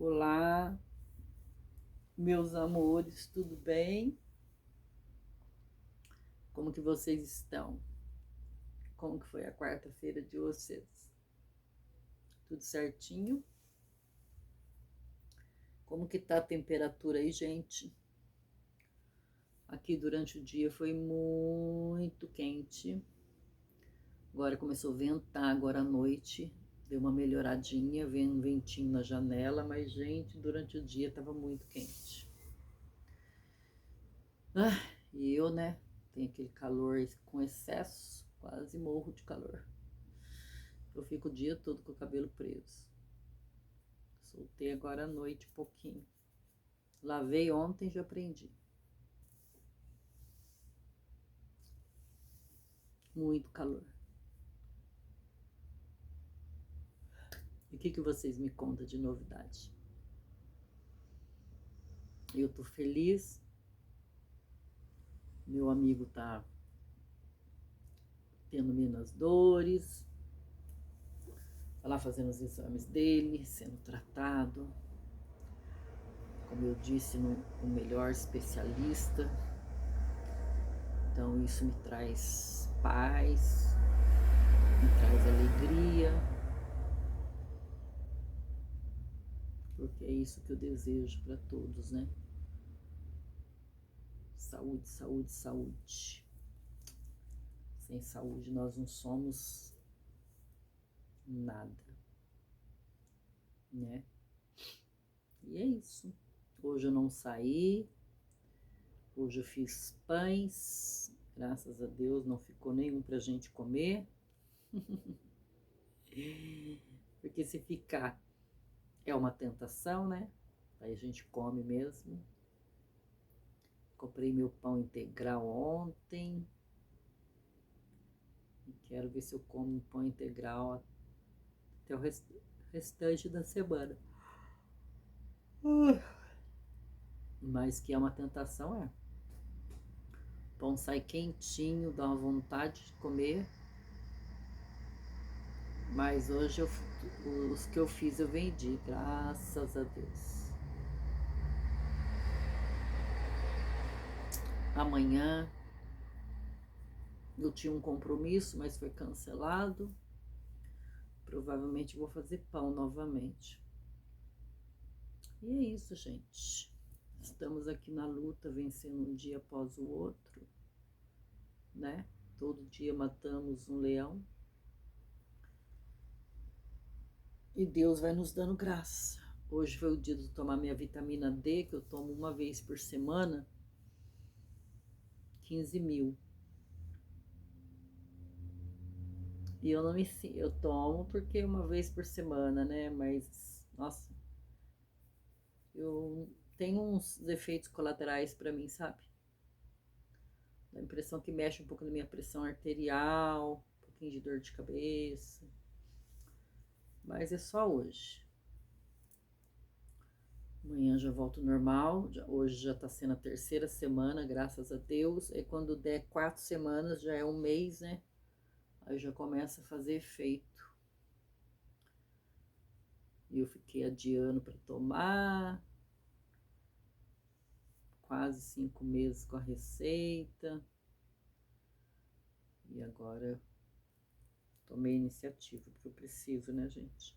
Olá, meus amores, tudo bem? Como que vocês estão? Como que foi a quarta-feira de vocês? Tudo certinho? Como que tá a temperatura aí, gente? Aqui durante o dia foi muito quente. Agora começou a ventar, agora à noite deu uma melhoradinha, vem um ventinho na janela, mas gente, durante o dia tava muito quente. E eu, né, tenho aquele calor com excesso, quase morro de calor. Eu fico o dia todo com o cabelo preso. Soltei agora à noite um pouquinho. Lavei ontem, já prendi. Muito calor. E o que vocês me contam de novidade? Eu tô feliz. Meu amigo tá tendo menos dores. Tá lá fazendo os exames dele, sendo tratado. Como eu disse, no melhor especialista. Então isso me traz paz, me traz alegria, porque é isso que eu desejo para todos, né? Saúde, saúde, saúde. Sem saúde nós não somos nada, né? E é isso. Hoje eu não saí, hoje eu fiz pães, graças a Deus não ficou nenhum pra gente comer. Porque se ficar é uma tentação, né? Aí a gente come mesmo. Comprei meu pão integral ontem. E quero ver se eu como um pão integral até o restante da semana. Mas que é uma tentação, é. O pão sai quentinho, dá uma vontade de comer. Mas hoje os que eu fiz eu vendi, graças a Deus. Amanhã eu tinha um compromisso, mas foi cancelado. Provavelmente vou fazer pão novamente. E é isso, gente. Estamos aqui na luta, vencendo um dia após o outro, né? Todo dia matamos um leão. E Deus vai nos dando graça. Hoje foi o dia de tomar minha vitamina D, que eu tomo uma vez por semana, 15 mil. E eu não me eu tomo porque é uma vez por semana, né? Mas, nossa, eu tenho uns efeitos colaterais para mim, sabe? Dá a impressão que mexe um pouco na minha pressão arterial, um pouquinho de dor de cabeça. Mas é só hoje. Amanhã já volto normal. Hoje já tá sendo a terceira semana, graças a Deus. E quando der 4 semanas, já é um mês, né? Aí já começa a fazer efeito. E eu fiquei adiando para tomar. Quase 5 meses com a receita. E agora tomei a iniciativa, porque eu preciso, né, gente?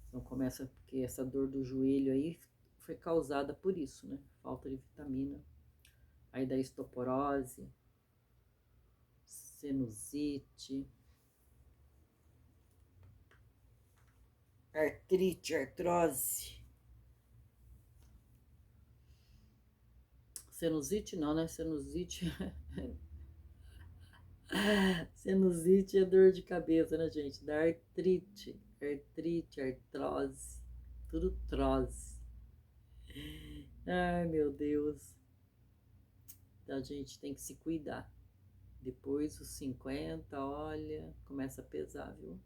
Então começa, porque essa dor do joelho aí foi causada por isso, né? Falta de vitamina. Aí da osteoporose, sinusite, artrite, artrose. Sinusite não, né? Sinusite. Sinusite é dor de cabeça, né, gente? Da artrite, artrite, artrose, tudo trose. Ai, meu Deus. Então a gente tem que se cuidar. Depois dos 50, olha, começa a pesar, viu?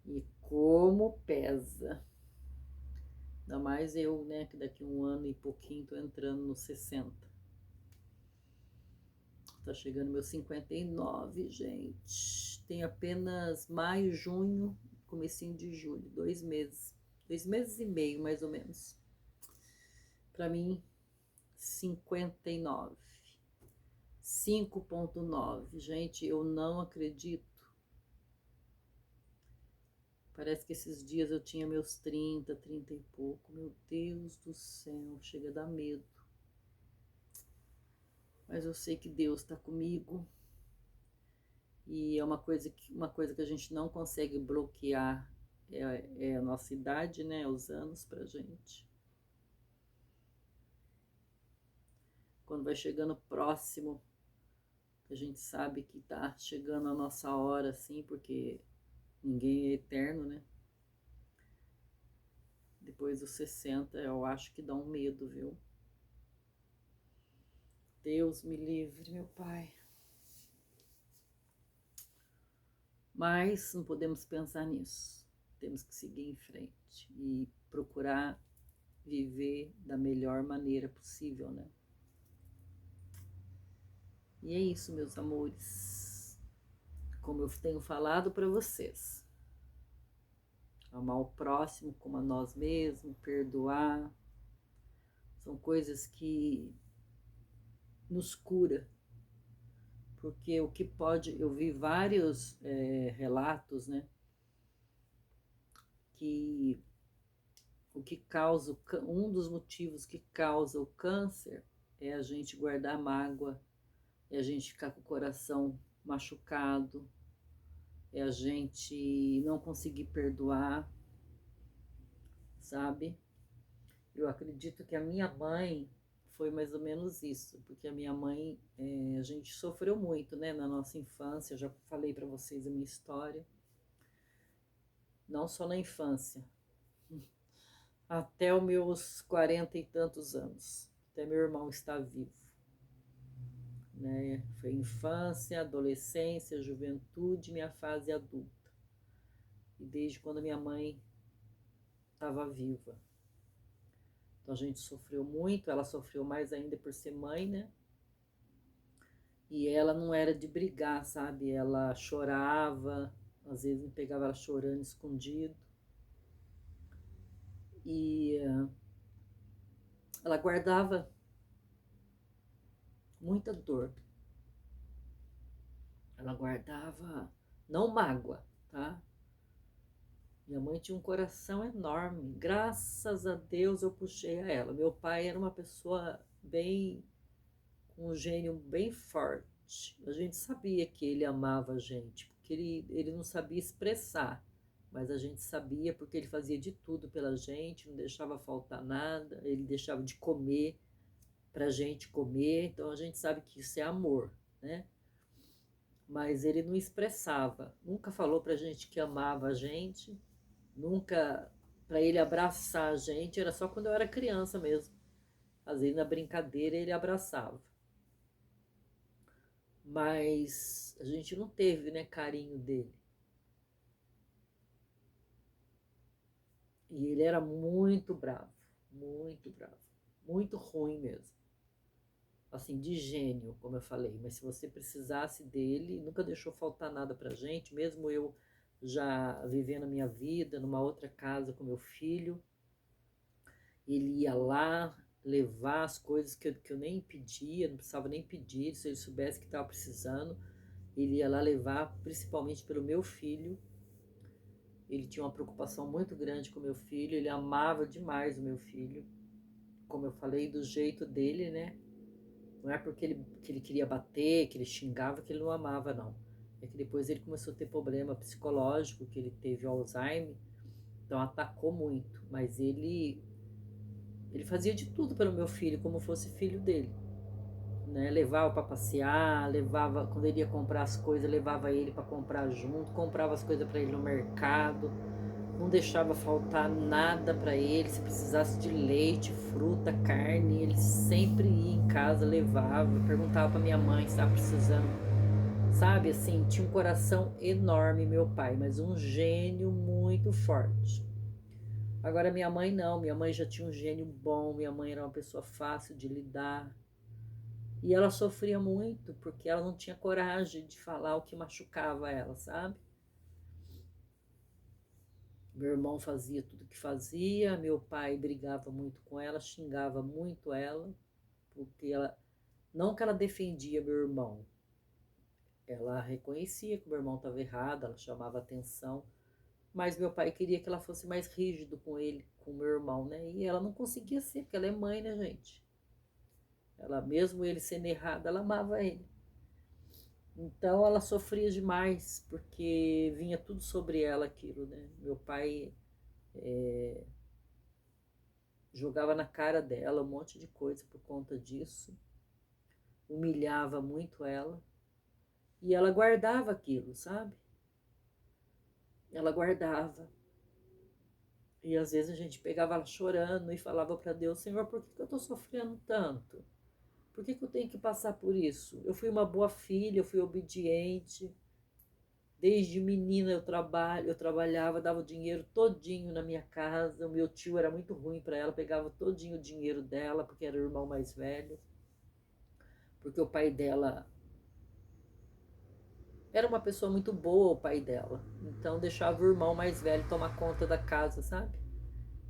E como pesa. Ainda mais eu, né, que daqui um ano e pouquinho tô entrando nos 60. Tá chegando meus 59, gente. Tem apenas maio, junho, comecinho de julho, 2 meses. 2 meses e meio, mais ou menos. Para mim, 59. 5,9. Gente, eu não acredito. Parece que esses dias eu tinha meus 30 e pouco. Meu Deus do céu, chega a dar medo. Mas eu sei que Deus está comigo. E é uma coisa que a gente não consegue bloquear. É a nossa idade, né? Os anos pra gente. Quando vai chegando próximo, a gente sabe que tá chegando a nossa hora, assim, porque ninguém é eterno, né? Depois dos 60, eu acho que dá um medo, viu? Deus me livre, meu pai. Mas não podemos pensar nisso. Temos que seguir em frente e procurar viver da melhor maneira possível, né? E é isso, meus amores. Como eu tenho falado para vocês, amar o próximo como a nós mesmos, perdoar, são coisas que nos cura. Porque o que pode, eu vi vários relatos, né, que o que causa, um dos motivos que causa o câncer é a gente guardar mágoa, é a gente ficar com o coração machucado, é a gente não conseguir perdoar, sabe? Eu acredito que a minha mãe foi mais ou menos isso, porque a minha mãe, a gente sofreu muito, né, na nossa infância, eu já falei para vocês a minha história, não só na infância, até os meus 40 e tantos anos, até meu irmão está vivo, né? Foi infância, adolescência, juventude, minha fase adulta, e desde quando minha mãe estava viva. Então a gente sofreu muito, ela sofreu mais ainda por ser mãe, né? E ela não era de brigar, sabe? Ela chorava, às vezes me pegava ela chorando escondido. E ela guardava muita dor. Ela guardava, não mágoa, tá? Minha mãe tinha um coração enorme. Graças a Deus eu puxei a ela. Meu pai era uma pessoa bem, com um gênio bem forte. A gente sabia que ele amava a gente, porque ele não sabia expressar, mas a gente sabia porque ele fazia de tudo pela gente, não deixava faltar nada, ele deixava de comer pra gente comer, então a gente sabe que isso é amor, né? Mas ele não expressava, nunca falou pra gente que amava a gente, nunca para ele abraçar a gente, era só quando eu era criança mesmo. Às vezes na brincadeira ele abraçava. Mas a gente não teve, né, carinho dele. E ele era muito bravo, muito ruim mesmo. Assim, de gênio, como eu falei. Mas se você precisasse dele, nunca deixou faltar nada pra gente, mesmo eu já vivendo a minha vida numa outra casa com meu filho, ele ia lá levar as coisas que eu nem pedia, não precisava nem pedir, se ele soubesse que estava precisando, ele ia lá levar, principalmente pelo meu filho. Ele tinha uma preocupação muito grande com o meu filho, ele amava demais o meu filho, como eu falei, do jeito dele, né? Não é porque que ele queria bater, que ele xingava, que ele não amava, não. É que depois ele começou a ter problema psicológico, que ele teve Alzheimer, então atacou muito. Mas ele fazia de tudo pelo meu filho, como fosse filho dele. Né? Levava para passear, levava, quando ele ia comprar as coisas, levava ele para comprar junto, comprava as coisas para ele no mercado, não deixava faltar nada para ele. Se precisasse de leite, fruta, carne, ele sempre ia em casa, levava, perguntava para minha mãe se estava precisando, sabe? Assim, tinha um coração enorme, meu pai, mas um gênio muito forte. Agora minha mãe não, minha mãe já tinha um gênio bom, minha mãe era uma pessoa fácil de lidar. E ela sofria muito porque ela não tinha coragem de falar o que machucava ela, sabe? Meu irmão fazia tudo que fazia, meu pai brigava muito com ela, xingava muito ela, porque ela, não que ela defendia meu irmão, ela reconhecia que meu irmão estava errado, ela chamava atenção, mas meu pai queria que ela fosse mais rígido com ele, com meu irmão, né? E ela não conseguia ser, porque ela é mãe, né, gente? Ela, mesmo ele sendo errado, ela amava ele. Então ela sofria demais, porque vinha tudo sobre ela aquilo, né? Meu pai jogava na cara dela um monte de coisa por conta disso, humilhava muito ela, e ela guardava aquilo, sabe? Ela guardava. E às vezes a gente pegava ela chorando e falava para Deus: Senhor, por que eu estou sofrendo tanto? Por que eu tenho que passar por isso? Eu fui uma boa filha, eu fui obediente. Desde menina eu trabalhava, dava o dinheiro todinho na minha casa. O meu tio era muito ruim para ela, pegava todinho o dinheiro dela, porque era o irmão mais velho. Porque o pai dela era uma pessoa muito boa, o pai dela. Então deixava o irmão mais velho tomar conta da casa, sabe?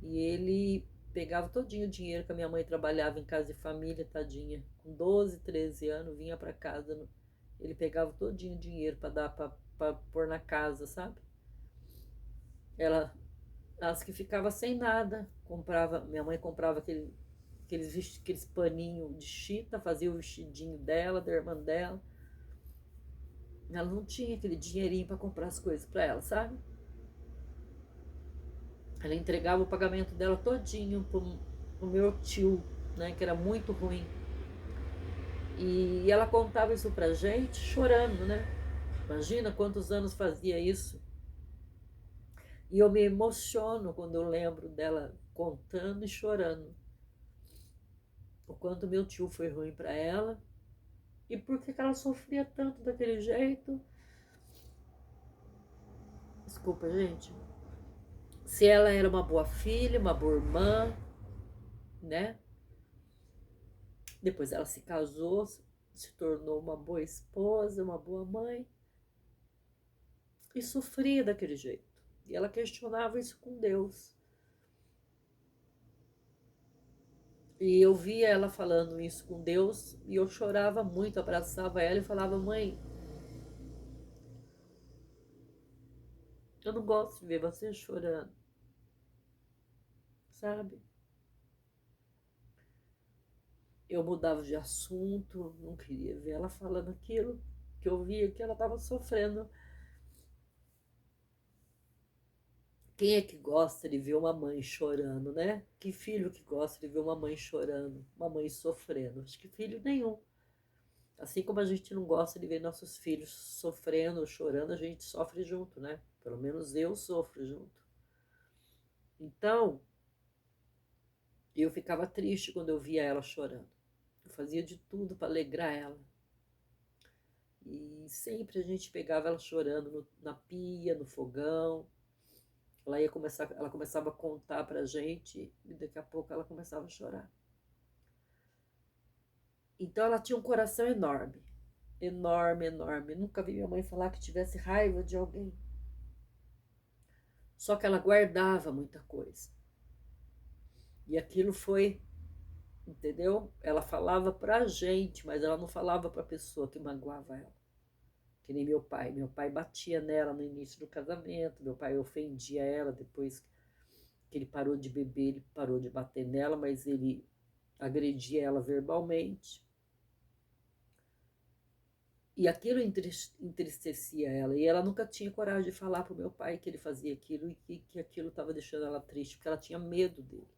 E ele pegava todinho o dinheiro que a minha mãe trabalhava em casa de família, tadinha. Com 12, 13 anos, vinha para casa. Ele pegava todinho o dinheiro para dar para pôr na casa, sabe? Ela, as que ficava sem nada, comprava, minha mãe comprava aqueles paninhos de chita, fazia o vestidinho dela, da irmã dela. Ela não tinha aquele dinheirinho para comprar as coisas para ela, sabe? Ela entregava o pagamento dela todinho pro meu tio, né, que era muito ruim. E ela contava isso pra gente chorando, né? Imagina quantos anos fazia isso. E eu me emociono quando eu lembro dela contando e chorando. O quanto meu tio foi ruim para ela e por que ela sofria tanto daquele jeito. Desculpa, gente. Se ela era uma boa filha, uma boa irmã, né? Depois ela se casou, se tornou uma boa esposa, uma boa mãe e sofria daquele jeito. E ela questionava isso com Deus. E eu via ela falando isso com Deus e eu chorava muito, abraçava ela e falava: Mãe, eu não gosto de ver você chorando, sabe? Eu mudava de assunto, não queria ver ela falando aquilo, que eu via que ela estava sofrendo. Quem é que gosta de ver uma mãe chorando, né? Que filho que gosta de ver uma mãe chorando, uma mãe sofrendo? Acho que filho nenhum. Assim como a gente não gosta de ver nossos filhos sofrendo ou chorando, a gente sofre junto, né? Pelo menos eu sofro junto. Então, eu ficava triste quando eu via ela chorando. Eu fazia de tudo para alegrar ela. E sempre a gente pegava ela chorando na pia, no fogão. Ela começava a contar pra gente e daqui a pouco ela começava a chorar. Então ela tinha um coração enorme, enorme, enorme. Nunca vi minha mãe falar que tivesse raiva de alguém. Só que ela guardava muita coisa. E aquilo foi, entendeu? Ela falava pra gente, mas ela não falava pra pessoa que magoava ela. Que nem meu pai. Meu pai batia nela no início do casamento, meu pai ofendia ela depois que ele parou de beber, ele parou de bater nela, mas ele agredia ela verbalmente. E aquilo entristecia ela. E ela nunca tinha coragem de falar para o meu pai que ele fazia aquilo e que aquilo estava deixando ela triste, porque ela tinha medo dele.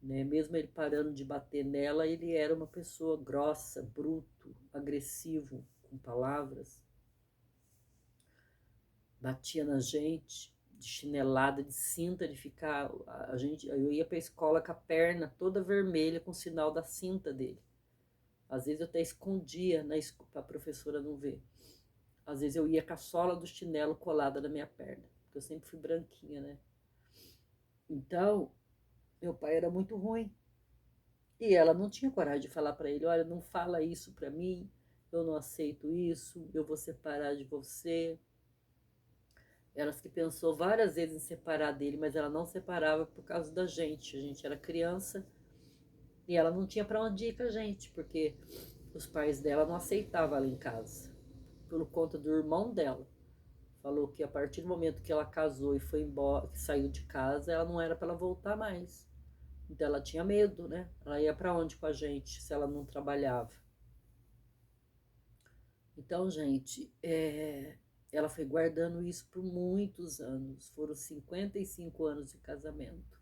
Né? Mesmo ele parando de bater nela, ele era uma pessoa grossa, bruto, agressivo, com palavras. Batia na gente, de chinelada, de cinta, de ficar. Eu ia para a escola com a perna toda vermelha com o sinal da cinta dele. Às vezes eu até escondia para a professora não ver. Às vezes eu ia com a sola do chinelo colada na minha perna, porque eu sempre fui branquinha, né? Então, meu pai era muito ruim. E ela não tinha coragem de falar para ele: olha, não fala isso para mim, eu não aceito isso, eu vou separar de você. Elas que pensou várias vezes em separar dele, mas ela não separava por causa da gente. A gente era criança e ela não tinha para onde ir com a gente, porque os pais dela não aceitavam ela em casa, por conta do irmão dela. Falou que a partir do momento que ela casou e foi embora, que saiu de casa, ela não era para ela voltar mais. Então ela tinha medo, né? Ela ia para onde com a gente se ela não trabalhava? Então, gente, ela foi guardando isso por muitos anos. Foram 55 anos de casamento.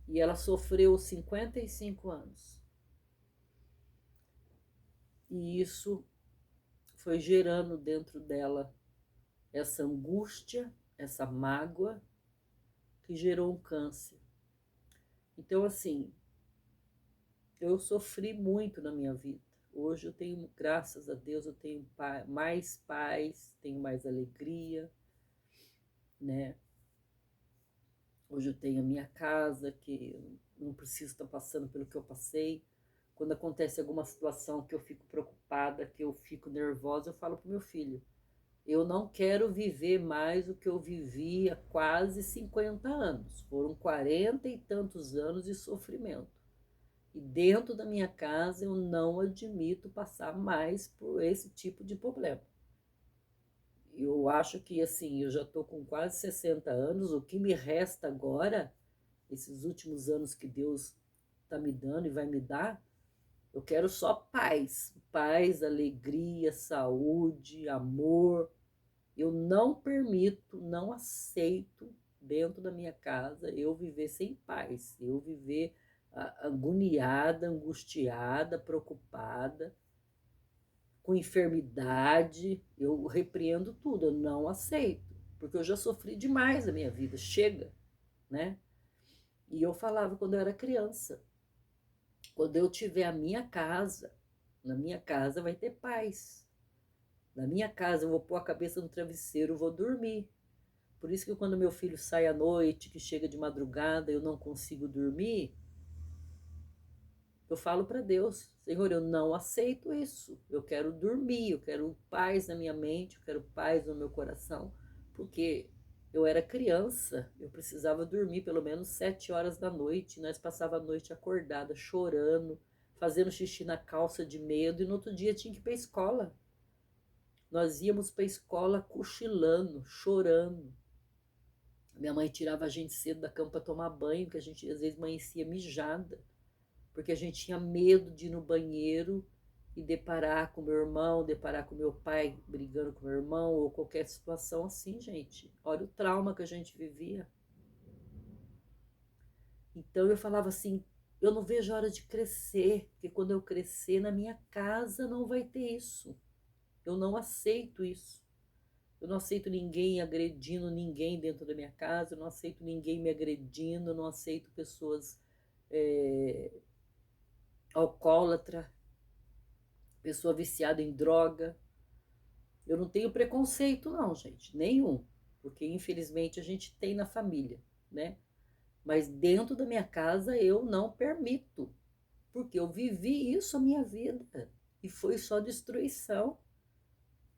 E ela sofreu 55 anos. E isso foi gerando dentro dela essa angústia, essa mágoa, que gerou um câncer. Então, assim, eu sofri muito na minha vida. Hoje eu tenho, graças a Deus, eu tenho mais paz, tenho mais alegria, né? Hoje eu tenho a minha casa, que eu não preciso estar passando pelo que eu passei. Quando acontece alguma situação que eu fico preocupada, que eu fico nervosa, eu falo para o meu filho, eu não quero viver mais o que eu vivi há quase 50 anos. Foram 40 e tantos anos de sofrimento. E dentro da minha casa eu não admito passar mais por esse tipo de problema. Eu acho que assim, eu já estou com quase 60 anos, o que me resta agora, esses últimos anos que Deus está me dando e vai me dar, eu quero só paz. Paz, alegria, saúde, amor. Eu não permito, não aceito dentro da minha casa eu viver sem paz, eu viver agoniada, angustiada, preocupada, com enfermidade. Eu repreendo tudo, eu não aceito, porque eu já sofri demais na minha vida, chega, né? E eu falava quando eu era criança, quando eu tiver a minha casa, na minha casa vai ter paz. Na minha casa eu vou pôr a cabeça no travesseiro, vou dormir. Por isso que quando meu filho sai à noite, que chega de madrugada, eu não consigo dormir, eu falo para Deus, Senhor, eu não aceito isso. Eu quero dormir, eu quero paz na minha mente, eu quero paz no meu coração, porque eu era criança, eu precisava dormir pelo menos 7 horas da noite. Nós passava a noite acordada, chorando, fazendo xixi na calça de medo, e no outro dia tinha que ir para a escola. Nós íamos para a escola cochilando, chorando. Minha mãe tirava a gente cedo da cama para tomar banho, que a gente às vezes amanhecia mijada, porque a gente tinha medo de ir no banheiro e deparar com meu irmão, deparar com meu pai brigando com meu irmão, ou qualquer situação assim, gente. Olha o trauma que a gente vivia. Então eu falava assim, eu não vejo a hora de crescer, porque quando eu crescer na minha casa não vai ter isso. Eu não aceito isso. Eu não aceito ninguém agredindo ninguém dentro da minha casa, eu não aceito ninguém me agredindo, eu não aceito pessoas alcoólatra, pessoa viciada em droga. Eu não tenho preconceito não, gente, nenhum, porque infelizmente a gente tem na família, né? Mas dentro da minha casa eu não permito, porque eu vivi isso a minha vida e foi só destruição.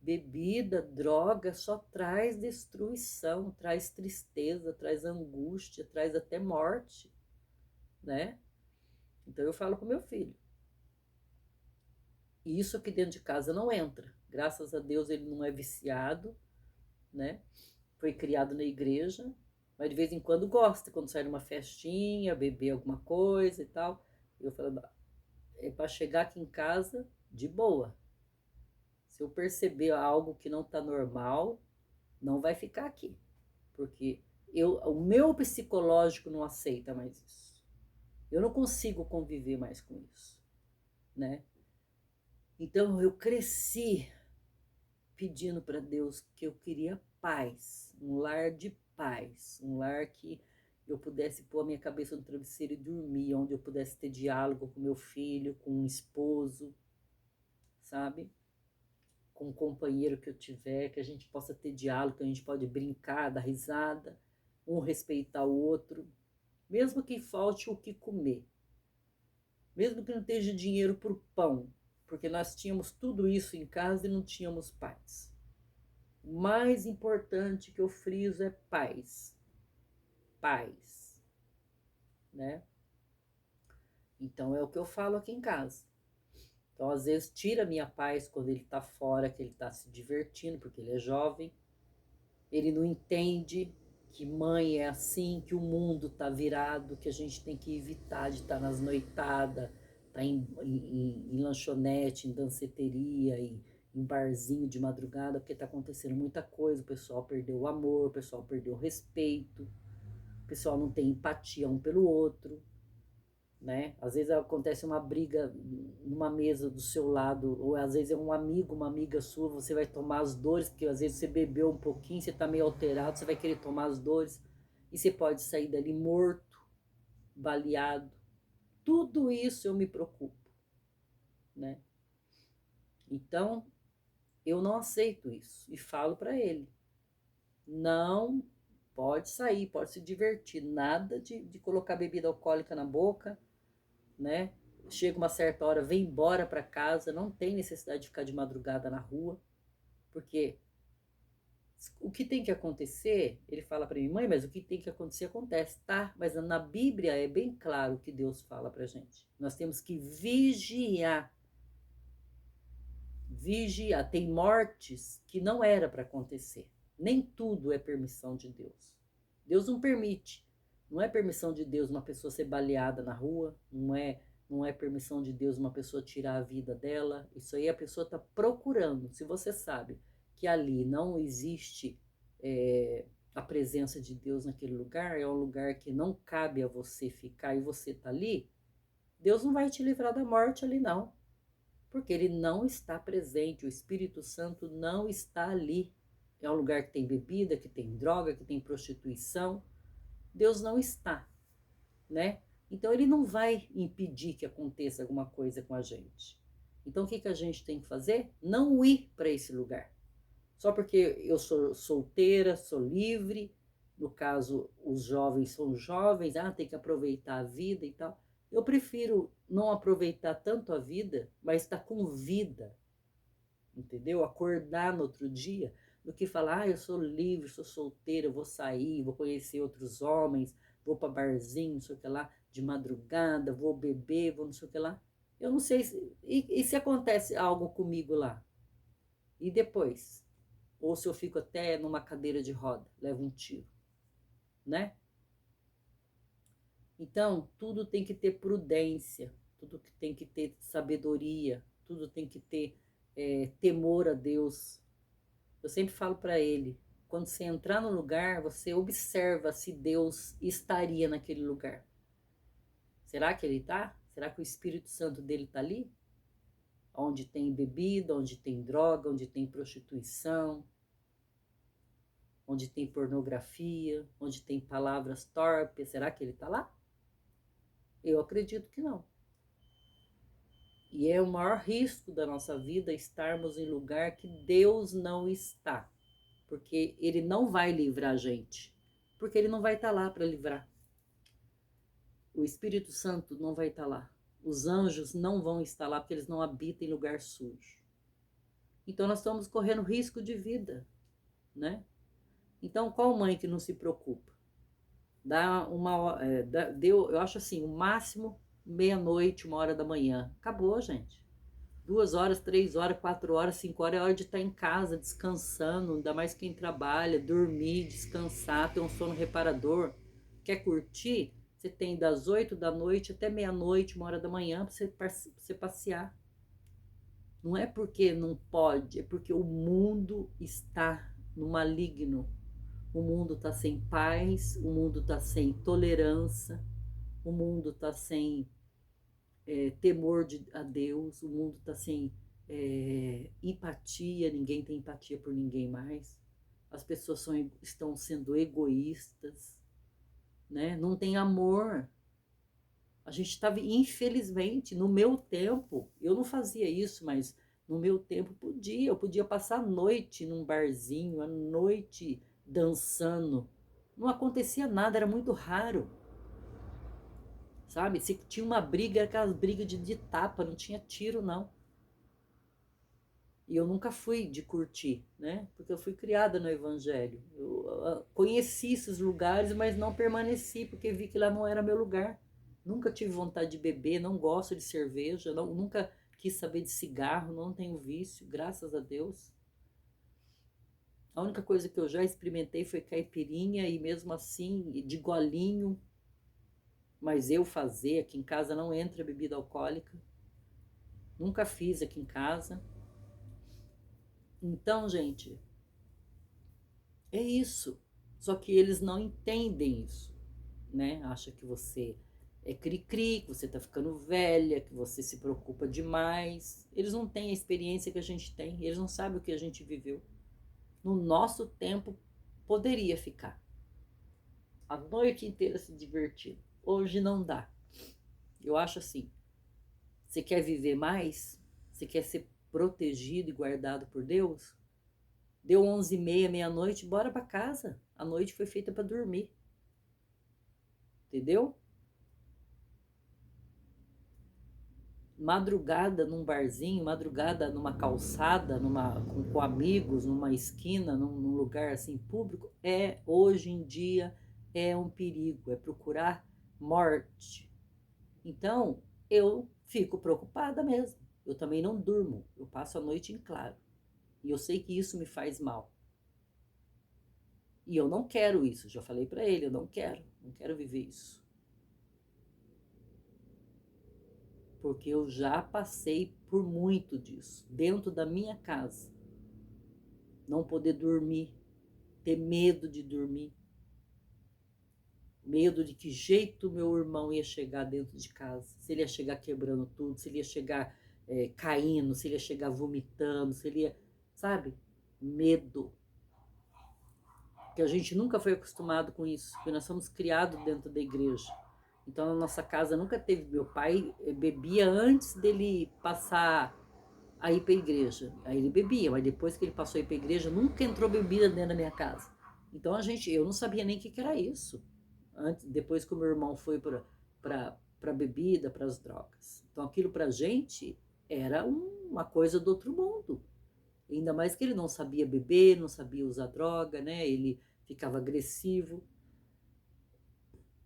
Bebida, droga só traz destruição, traz tristeza, traz angústia, traz até morte, né? Então eu falo pro meu filho, isso aqui dentro de casa não entra. Graças a Deus ele não é viciado, né? Foi criado na igreja, mas de vez em quando gosta, quando sai numa festinha, beber alguma coisa e tal. Eu falo, é para chegar aqui em casa de boa. Se eu perceber algo que não está normal, não vai ficar aqui, porque o meu psicológico não aceita mais isso. Eu não consigo conviver mais com isso, né? Então eu cresci pedindo para Deus que eu queria paz, um lar de paz, um lar que eu pudesse pôr a minha cabeça no travesseiro e dormir, onde eu pudesse ter diálogo com meu filho, com um esposo, sabe? Com um companheiro que eu tiver, que a gente possa ter diálogo, que a gente pode brincar, dar risada, um respeitar o outro, mesmo que falte o que comer, mesmo que não esteja dinheiro por pão, porque nós tínhamos tudo isso em casa e não tínhamos paz. O mais importante que eu friso é paz. Paz, né? Então é o que eu falo aqui em casa. Então, às vezes, tira a minha paz quando ele tá fora, que ele tá se divertindo, porque ele é jovem. Ele não entende que mãe é assim, que o mundo tá virado, que a gente tem que evitar de estar nas noitadas, tá em lanchonete, em danceteria, em barzinho de madrugada, porque tá acontecendo muita coisa. O pessoal perdeu o amor, o pessoal perdeu o respeito, o pessoal não tem empatia um pelo outro. Né? Às vezes acontece uma briga numa mesa do seu lado, ou às vezes é um amigo, uma amiga sua, você vai tomar as dores, porque às vezes você bebeu um pouquinho, você tá meio alterado, você vai querer tomar as dores, e você pode sair dali morto, baleado. Tudo isso eu me preocupo, né? Então, eu não aceito isso, e falo para ele, não pode sair, pode se divertir, nada de colocar bebida alcoólica na boca, né? Chega uma certa hora, vem embora para casa, não tem necessidade de ficar de madrugada na rua, porque o que tem que acontecer, ele fala para mim, mãe, mas o que tem que acontecer acontece, tá? Mas na Bíblia é bem claro o que Deus fala pra gente. Nós temos que vigiar. Vigiar. Tem mortes que não era para acontecer. Nem tudo é permissão de Deus. Deus não permite. Não é permissão de Deus uma pessoa ser baleada na rua, não é permissão de Deus uma pessoa tirar a vida dela. Isso aí a pessoa está procurando. Se você sabe que ali não existe a presença de Deus naquele lugar, é um lugar que não cabe a você ficar e você está ali, Deus não vai te livrar da morte ali, não. Porque ele não está presente, o Espírito Santo não está ali. É um lugar que tem bebida, que tem droga, que tem prostituição. Deus não está, né? Então ele não vai impedir que aconteça alguma coisa com a gente. Então o que a gente tem que fazer? Não ir para esse lugar. Só porque eu sou solteira, sou livre, no caso os jovens são jovens, tem que aproveitar a vida e tal. Eu prefiro não aproveitar tanto a vida, mas estar com vida, entendeu? Acordar no outro dia, do que falar, eu sou livre, sou solteira, eu vou sair, vou conhecer outros homens, vou para barzinho, não sei o que lá, de madrugada, vou beber, vou não sei o que lá. Eu não sei e se acontece algo comigo lá? E depois? Ou se eu fico até numa cadeira de roda, levo um tiro, né? Então, tudo tem que ter prudência, tudo tem que ter sabedoria, tudo tem que ter temor a Deus. Eu sempre falo para ele, quando você entrar no lugar, você observa se Deus estaria naquele lugar. Será que ele está? Será que o Espírito Santo dele está ali? Onde tem bebida, onde tem droga, onde tem prostituição, onde tem pornografia, onde tem palavras torpes, será que ele está lá? Eu acredito que não. E é o maior risco da nossa vida estarmos em lugar que Deus não está, porque ele não vai livrar a gente, porque ele não vai estar lá para livrar. O Espírito Santo não vai estar lá. Os anjos não vão estar lá porque eles não habitam em lugar sujo. Então nós estamos correndo risco de vida, né? Então qual mãe que não se preocupa? Deu, eu acho assim, o máximo meia-noite, 1 hora da manhã. Acabou, gente. 2 horas, 3 horas, 4 horas, 5 horas é hora de estar em casa, descansando, ainda mais quem trabalha, dormir, descansar, ter um sono reparador. Quer curtir? Você tem das 8 da noite até meia-noite, 1 hora da manhã, para você passear. Não é porque não pode, é porque o mundo está no maligno. O mundo está sem paz, o mundo está sem tolerância, o mundo está sem temor a Deus, o mundo está sem empatia, ninguém tem empatia por ninguém mais. As pessoas estão sendo egoístas, né? Não tem amor. A gente estava, infelizmente, no meu tempo, eu não fazia isso, mas no meu tempo eu podia passar a noite num barzinho, a noite dançando. Não acontecia nada, era muito raro. Sabe? Se tinha uma briga, era aquelas brigas de tapa, não tinha tiro, não. E eu nunca fui de curtir, né? Porque eu fui criada no Evangelho. Eu conheci esses lugares, mas não permaneci, porque vi que lá não era meu lugar. Nunca tive vontade de beber, não gosto de cerveja, nunca quis saber de cigarro, não tenho vício, graças a Deus. A única coisa que eu já experimentei foi caipirinha, e mesmo assim, de golinho, mas eu fazer, aqui em casa não entra bebida alcoólica. Nunca fiz aqui em casa. Então, gente, é isso. Só que eles não entendem isso, né? Acha que você é cri-cri, que você tá ficando velha, que você se preocupa demais. Eles não têm a experiência que a gente tem, eles não sabem o que a gente viveu. No nosso tempo, poderia ficar a noite inteira se divertindo. Hoje não dá. Eu acho assim, você quer viver mais? Você quer ser protegido e guardado por Deus? Deu 11h30, meia-noite, bora para casa. A noite foi feita para dormir. Entendeu? Madrugada num barzinho, madrugada numa calçada, com amigos, numa esquina, num lugar assim público, hoje em dia é um perigo, é procurar morte. Então, eu fico preocupada mesmo. Eu também não durmo, eu passo a noite em claro. E eu sei que isso me faz mal. E eu não quero isso, já falei para ele, eu não quero viver isso. Porque eu já passei por muito disso, dentro da minha casa. Não poder dormir, ter medo de dormir, medo de que jeito meu irmão ia chegar dentro de casa, se ele ia chegar quebrando tudo, se ele ia chegar caindo, se ele ia chegar vomitando, se ele ia, sabe? Medo. Que a gente nunca foi acostumado com isso, porque nós somos criados dentro da igreja. Então, na nossa casa nunca teve. Meu pai bebia antes dele passar a ir para a igreja. Aí ele bebia, mas depois que ele passou a ir para a igreja, nunca entrou bebida dentro da minha casa. Então, eu não sabia nem o que era isso. Antes, depois que o meu irmão foi para bebida, para as drogas. Então, aquilo para a gente era uma coisa do outro mundo. Ainda mais que ele não sabia beber, não sabia usar droga, né? Ele ficava agressivo,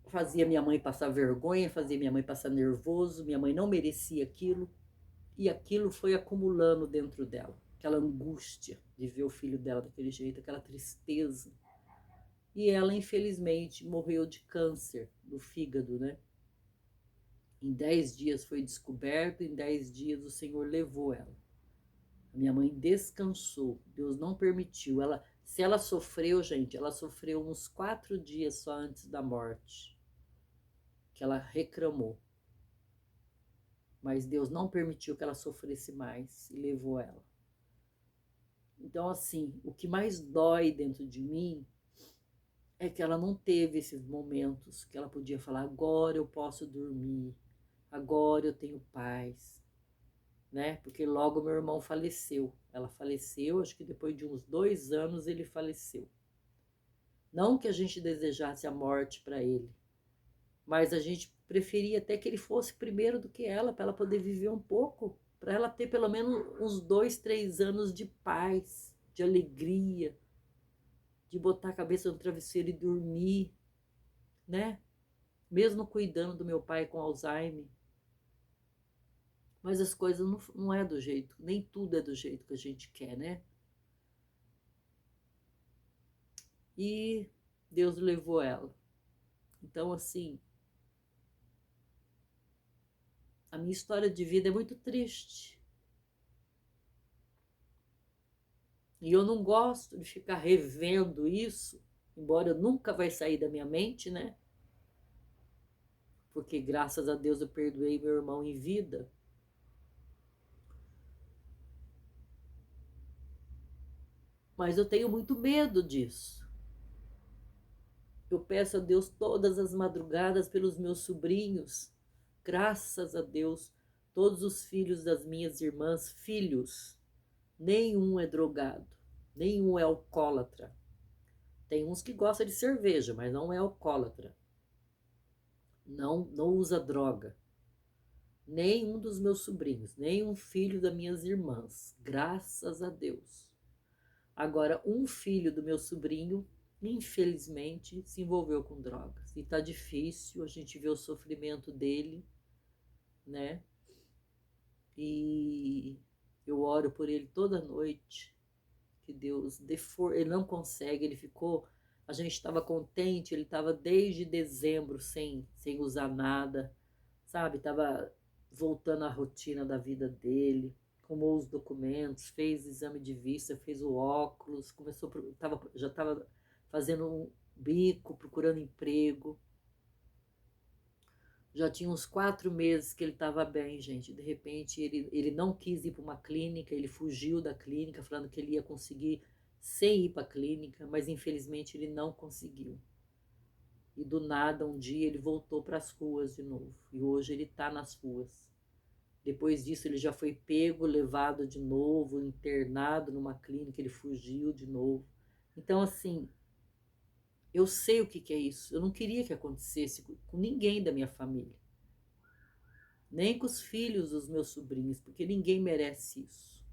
fazia minha mãe passar vergonha, fazia minha mãe passar nervoso, minha mãe não merecia aquilo, e aquilo foi acumulando dentro dela, aquela angústia de ver o filho dela daquele jeito, aquela tristeza. E ela, infelizmente, morreu de câncer do fígado, né? Em 10 dias foi descoberto, em 10 dias o Senhor levou ela. A minha mãe descansou, Deus não permitiu. Se ela sofreu, gente, ela sofreu uns 4 dias só antes da morte, que ela reclamou. Mas Deus não permitiu que ela sofresse mais e levou ela. Então, assim, o que mais dói dentro de mim é que ela não teve esses momentos que ela podia falar: agora eu posso dormir, agora eu tenho paz, né? Porque logo meu irmão faleceu. Ela faleceu, acho que depois de uns 2 anos ele faleceu. Não que a gente desejasse a morte para ele, mas a gente preferia até que ele fosse primeiro do que ela, para ela poder viver um pouco, para ela ter pelo menos uns 2, 3 anos de paz, de alegria, de botar a cabeça no travesseiro e dormir, né? Mesmo cuidando do meu pai com Alzheimer. Mas as coisas não é do jeito, nem tudo é do jeito que a gente quer, né? E Deus levou ela. Então, assim, a minha história de vida é muito triste. E eu não gosto de ficar revendo isso, embora nunca vai sair da minha mente, né? Porque graças a Deus eu perdoei meu irmão em vida. Mas eu tenho muito medo disso. Eu peço a Deus todas as madrugadas pelos meus sobrinhos. Graças a Deus, todos os filhos das minhas irmãs, filhos, nenhum é drogado, nenhum é alcoólatra. Tem uns que gostam de cerveja, mas não é alcoólatra. Não usa droga. nenhum dos meus sobrinhos, nenhum filho das minhas irmãs, graças a Deus. Agora, um filho do meu sobrinho, infelizmente, se envolveu com drogas. E tá difícil, a gente vê o sofrimento dele, né? E eu oro por ele toda noite, que Deus dê força. Ele não consegue, ele ficou. A gente estava contente, ele estava desde dezembro sem usar nada, sabe? Estava voltando à rotina da vida dele, arrumou os documentos, fez exame de vista, fez o óculos, começou, já estava fazendo um bico, procurando emprego. Já tinha uns 4 meses que ele estava bem, gente. De repente, ele não quis ir para uma clínica, ele fugiu da clínica, falando que ele ia conseguir sem ir para a clínica, mas infelizmente ele não conseguiu. E do nada, um dia, ele voltou para as ruas de novo. E hoje ele está nas ruas. Depois disso, ele já foi pego, levado de novo, internado numa clínica, ele fugiu de novo. Então, assim, eu sei o que é isso. Eu não queria que acontecesse com ninguém da minha família. Nem com os filhos dos meus sobrinhos, porque ninguém merece isso.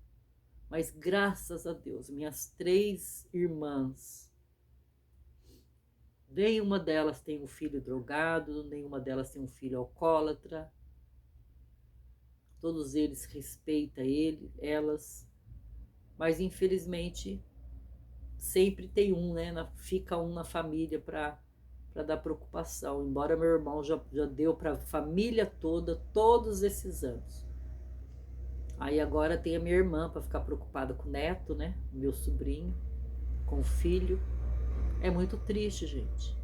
Mas graças a Deus, minhas 3 irmãs, nenhuma delas tem um filho drogado, nenhuma delas tem um filho alcoólatra. Todos eles respeitam elas, mas infelizmente sempre tem um, né? Fica um na família para dar preocupação. Embora meu irmão já deu para a família toda todos esses anos. Aí agora tem a minha irmã para ficar preocupada com o neto, né? Meu sobrinho, com o filho. É muito triste, gente.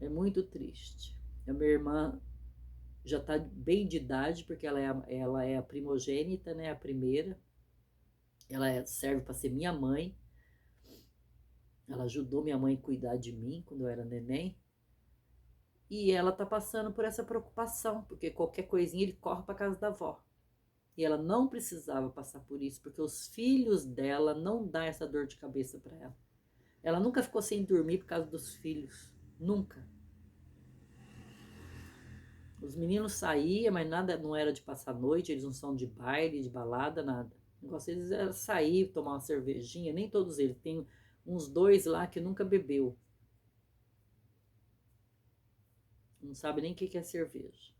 É muito triste. A minha irmã já está bem de idade, porque ela é a primogênita, né? A primeira. Ela serve para ser minha mãe. Ela ajudou minha mãe a cuidar de mim quando eu era neném. E ela tá passando por essa preocupação, porque qualquer coisinha ele corre para casa da avó. E ela não precisava passar por isso, porque os filhos dela não dão essa dor de cabeça para ela. Ela nunca ficou sem dormir por causa dos filhos. Nunca. Os meninos saíam, mas nada, não era de passar noite, eles não são de baile, de balada, nada. O negócio deles era sair, tomar uma cervejinha, nem todos eles. Tem uns 2 lá que nunca bebeu. Não sabe nem o que é cerveja.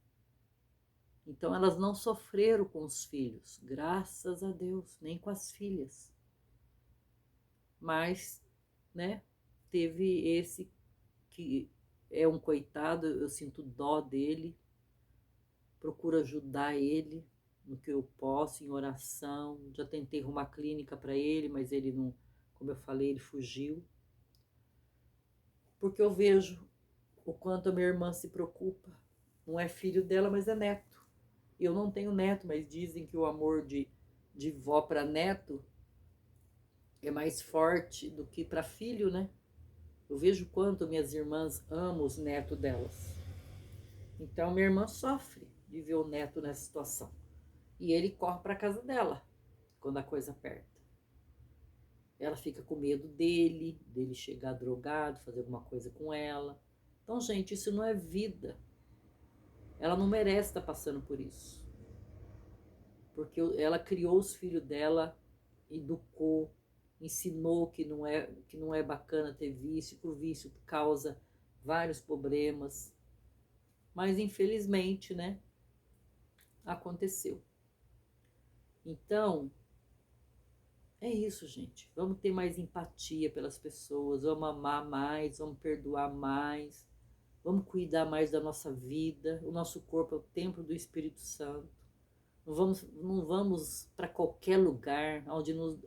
Então elas não sofreram com os filhos, graças a Deus, nem com as filhas. Mas, né, teve esse que é um coitado, eu sinto dó dele, procuro ajudar ele no que eu posso, em oração. Já tentei arrumar clínica para ele, mas ele não, como eu falei, ele fugiu. Porque eu vejo o quanto a minha irmã se preocupa. Não é filho dela, mas é neto. Eu não tenho neto, mas dizem que o amor de vó para neto é mais forte do que para filho, né? Eu vejo quanto minhas irmãs amam os netos delas. Então minha irmã sofre de ver o neto nessa situação. E ele corre para casa dela quando a coisa aperta. Ela fica com medo dele chegar drogado, fazer alguma coisa com ela. Então, gente, isso não é vida. Ela não merece estar passando por isso. Porque ela criou os filhos dela, educou, ensinou que não é bacana ter vício, que o vício causa vários problemas. Mas infelizmente, né, aconteceu. Então, é isso, gente. Vamos ter mais empatia pelas pessoas, vamos amar mais, vamos perdoar mais, vamos cuidar mais da nossa vida. O nosso corpo é o templo do Espírito Santo. Não vamos para qualquer lugar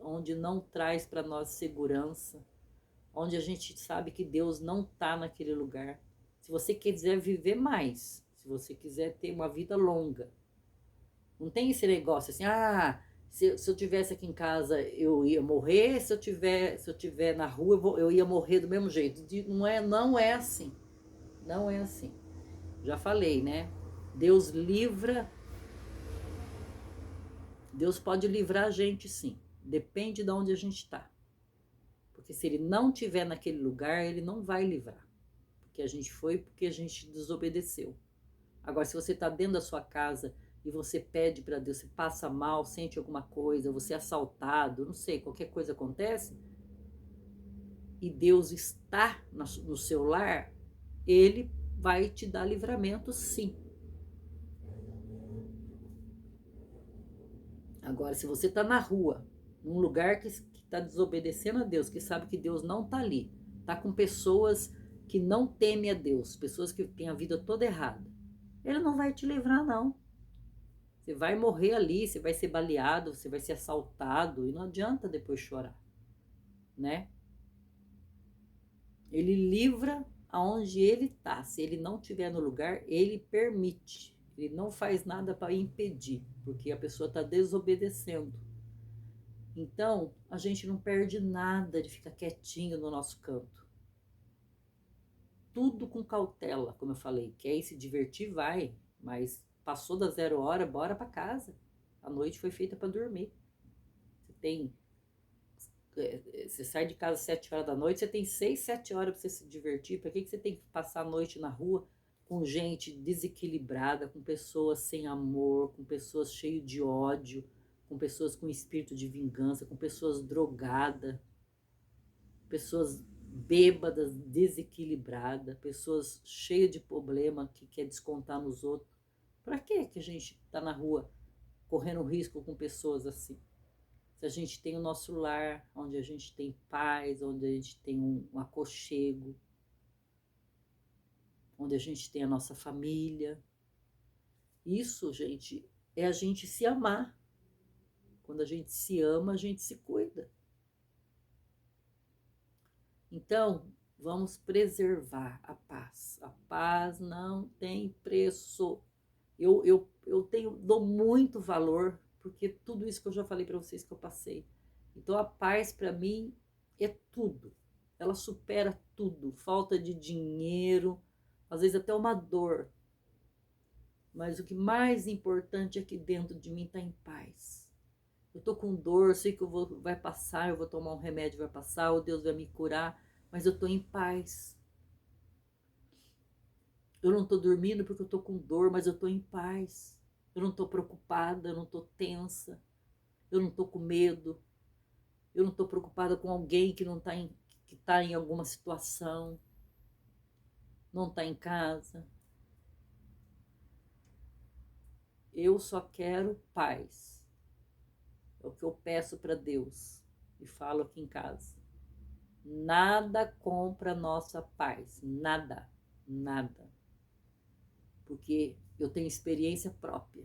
onde não traz para nós segurança, onde a gente sabe que Deus não está naquele lugar. Se você quiser viver mais, se você quiser ter uma vida longa, não tem esse negócio assim, se eu tivesse aqui em casa eu ia morrer, se eu tiver na rua eu ia morrer do mesmo jeito. Não é assim, não é assim. Já falei, né? Deus livra. Deus pode livrar a gente, sim. Depende de onde a gente está. Porque se ele não estiver naquele lugar, ele não vai livrar. Porque a gente foi porque a gente desobedeceu. Agora, se você está dentro da sua casa e você pede para Deus, você passa mal, sente alguma coisa, você é assaltado, não sei, qualquer coisa acontece, e Deus está no seu lar, Ele vai te dar livramento, sim. Agora, se você está na rua, num lugar que está desobedecendo a Deus, que sabe que Deus não está ali, está com pessoas que não temem a Deus, pessoas que têm a vida toda errada, Ele não vai te livrar, não. Você vai morrer ali, você vai ser baleado, você vai ser assaltado, e não adianta depois chorar, né? Ele livra aonde ele está. Se ele não estiver no lugar, ele permite. Ele não faz nada para impedir, porque a pessoa está desobedecendo. Então, a gente não perde nada de ficar quietinho no nosso canto. Tudo com cautela, como eu falei. Quer ir se divertir, vai. Mas passou da 0 hora, bora para casa. A noite foi feita para dormir. Você sai de casa às 7 horas da noite, você tem 6, 7 horas para você se divertir. Para que você tem que passar a noite na rua com gente desequilibrada, com pessoas sem amor, com pessoas cheias de ódio, com pessoas com espírito de vingança, com pessoas drogadas, pessoas bêbadas, desequilibradas, pessoas cheias de problema que quer descontar nos outros? Para que a gente está na rua correndo risco com pessoas assim? Se a gente tem o nosso lar, onde a gente tem paz, onde a gente tem um aconchego, onde a gente tem a nossa família. Isso, gente, é a gente se amar. Quando a gente se ama, a gente se cuida. Então, vamos preservar a paz. A paz não tem preço. Eu dou muito valor, porque tudo isso que eu já falei para vocês que eu passei. Então, a paz para mim é tudo. Ela supera tudo. Falta de dinheiro, às vezes até uma dor. Mas o que mais importante é que dentro de mim está em paz. Eu tô com dor, sei que vai passar, eu vou tomar um remédio, vai passar, ou Deus vai me curar, mas eu tô em paz. Eu não tô dormindo porque eu tô com dor, mas eu tô em paz. Eu não tô preocupada, eu não tô tensa, eu não tô com medo, eu não tô preocupada com alguém que não tá que tá em alguma situação, não tá em casa. Eu só quero paz. É o que eu peço para Deus e falo aqui em casa. Nada compra nossa paz, nada, nada. Porque eu tenho experiência própria.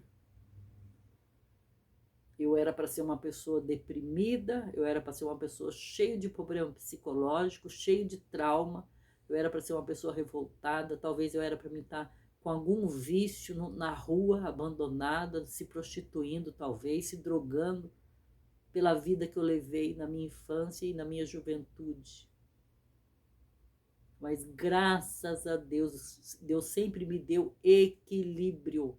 Eu era para ser uma pessoa deprimida, eu era para ser uma pessoa cheia de problema psicológico, cheia de trauma, eu era para ser uma pessoa revoltada, talvez eu era para mim estar com algum vício na rua, abandonada, se prostituindo talvez, se drogando pela vida que eu levei na minha infância e na minha juventude. Mas graças a Deus, Deus sempre me deu equilíbrio.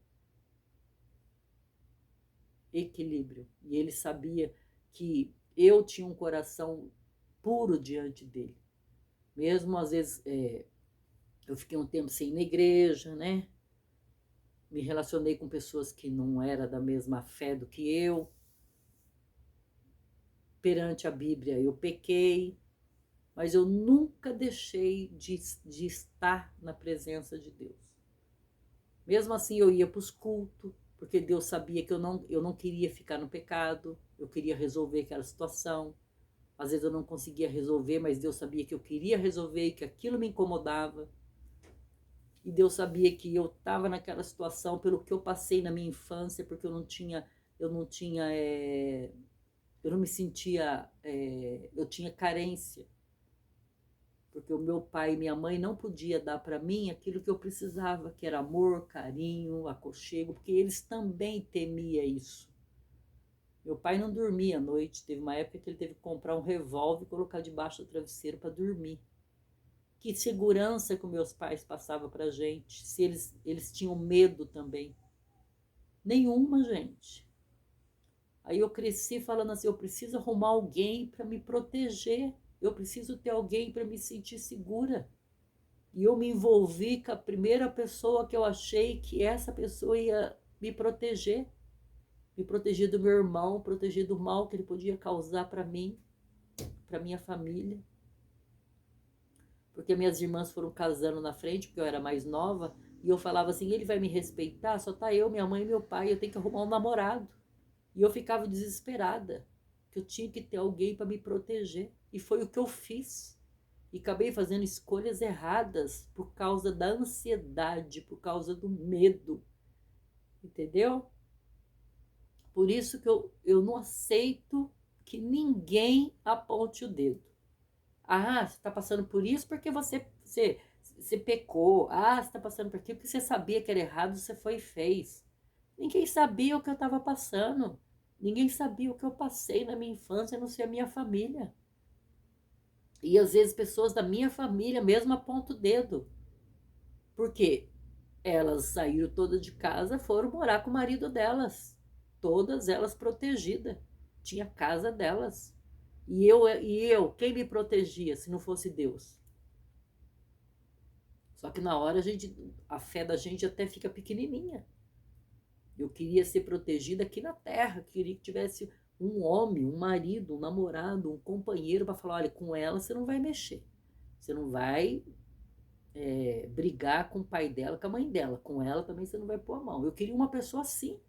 Equilíbrio. E ele sabia que eu tinha um coração puro diante dele. Mesmo às vezes eu fiquei um tempo sem ir na igreja, né? Me relacionei com pessoas que não eram da mesma fé do que eu. Perante a Bíblia eu pequei, mas eu nunca deixei de estar na presença de Deus. Mesmo assim eu ia para os cultos, porque Deus sabia que eu não queria ficar no pecado, eu queria resolver aquela situação. Às vezes eu não conseguia resolver, mas Deus sabia que eu queria resolver e que aquilo me incomodava. E Deus sabia que eu estava naquela situação pelo que eu passei na minha infância, porque eu não me sentia, eu tinha carência. Porque o meu pai e minha mãe não podiam dar para mim aquilo que eu precisava, que era amor, carinho, aconchego, porque eles também temiam isso. Meu pai não dormia à noite, teve uma época que ele teve que comprar um revólver e colocar debaixo do travesseiro para dormir. Que segurança que meus pais passavam para a gente, se eles tinham medo também. Nenhuma, gente. Aí eu cresci falando assim, eu preciso arrumar alguém para me proteger, eu preciso ter alguém para me sentir segura. E eu me envolvi com a primeira pessoa que eu achei que essa pessoa ia me proteger do meu irmão, proteger do mal que ele podia causar para mim, para minha família. Porque minhas irmãs foram casando na frente, porque eu era mais nova, e eu falava assim, ele vai me respeitar? Só tá eu, minha mãe e meu pai, eu tenho que arrumar um namorado. E eu ficava desesperada, que eu tinha que ter alguém para me proteger. E foi o que eu fiz. E acabei fazendo escolhas erradas por causa da ansiedade, por causa do medo. Entendeu? Por isso que eu não aceito que ninguém aponte o dedo. Ah, você está passando por isso porque você pecou. Ah, você está passando por aquilo porque você sabia que era errado, você foi e fez. Ninguém sabia o que eu estava passando. Ninguém sabia o que eu passei na minha infância, a não ser a minha família. E às vezes pessoas da minha família mesmo apontam o dedo. Porque elas saíram todas de casa, foram morar com o marido delas. Todas elas protegidas. Tinha casa delas. E eu, quem me protegia se não fosse Deus? Só que na hora a fé da gente até fica pequenininha. Eu queria ser protegida aqui na terra, queria que tivesse um homem, um marido, um namorado, um companheiro para falar, olha, com ela você não vai mexer. Você não vai brigar com o pai dela, com a mãe dela. Com ela também você não vai pôr a mão. Eu queria uma pessoa assim.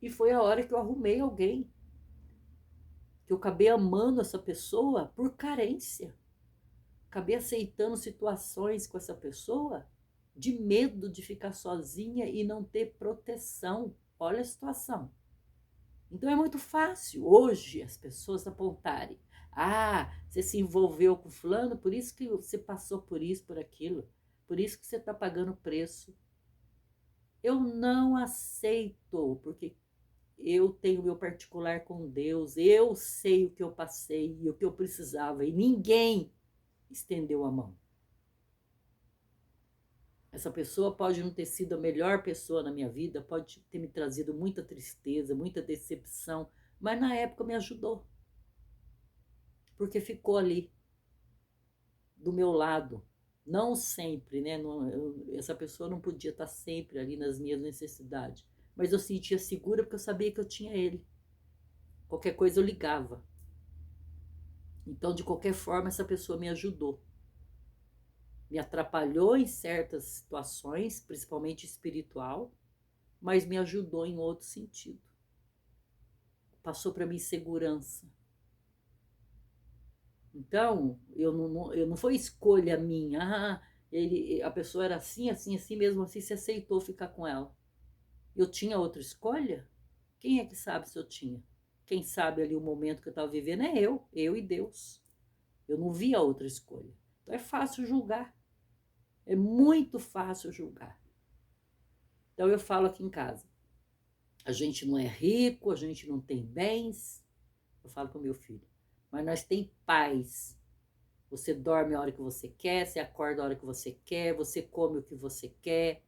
E foi a hora que eu arrumei alguém. Que eu acabei amando essa pessoa por carência. Acabei aceitando situações com essa pessoa de medo de ficar sozinha e não ter proteção. Olha a situação. Então é muito fácil hoje as pessoas apontarem. Ah, você se envolveu com fulano, por isso que você passou por isso, por aquilo. Por isso que você está pagando preço. Eu não aceito, porque eu tenho meu particular com Deus. Eu sei o que eu passei e o que eu precisava. E ninguém estendeu a mão. Essa pessoa pode não ter sido a melhor pessoa na minha vida, pode ter me trazido muita tristeza, muita decepção, mas na época me ajudou. Porque ficou ali, do meu lado. Não sempre, né? Essa pessoa não podia estar sempre ali nas minhas necessidades. Mas eu sentia segura porque eu sabia que eu tinha ele. Qualquer coisa eu ligava. Então, de qualquer forma, essa pessoa me ajudou. Me atrapalhou em certas situações, principalmente espiritual, mas me ajudou em outro sentido. Passou para mim segurança. Então, eu não foi escolha minha. Ah, a pessoa era assim, assim, assim, mesmo assim se aceitou ficar com ela. Eu tinha outra escolha? Quem é que sabe se eu tinha? Quem sabe ali o momento que eu estava vivendo é eu e Deus. Eu não via outra escolha. Então é fácil julgar. É muito fácil julgar. Então eu falo aqui em casa. A gente não é rico, a gente não tem bens. Eu falo para o meu filho. Mas nós tem paz. Você dorme a hora que você quer, você acorda a hora que você quer, você come o que você quer.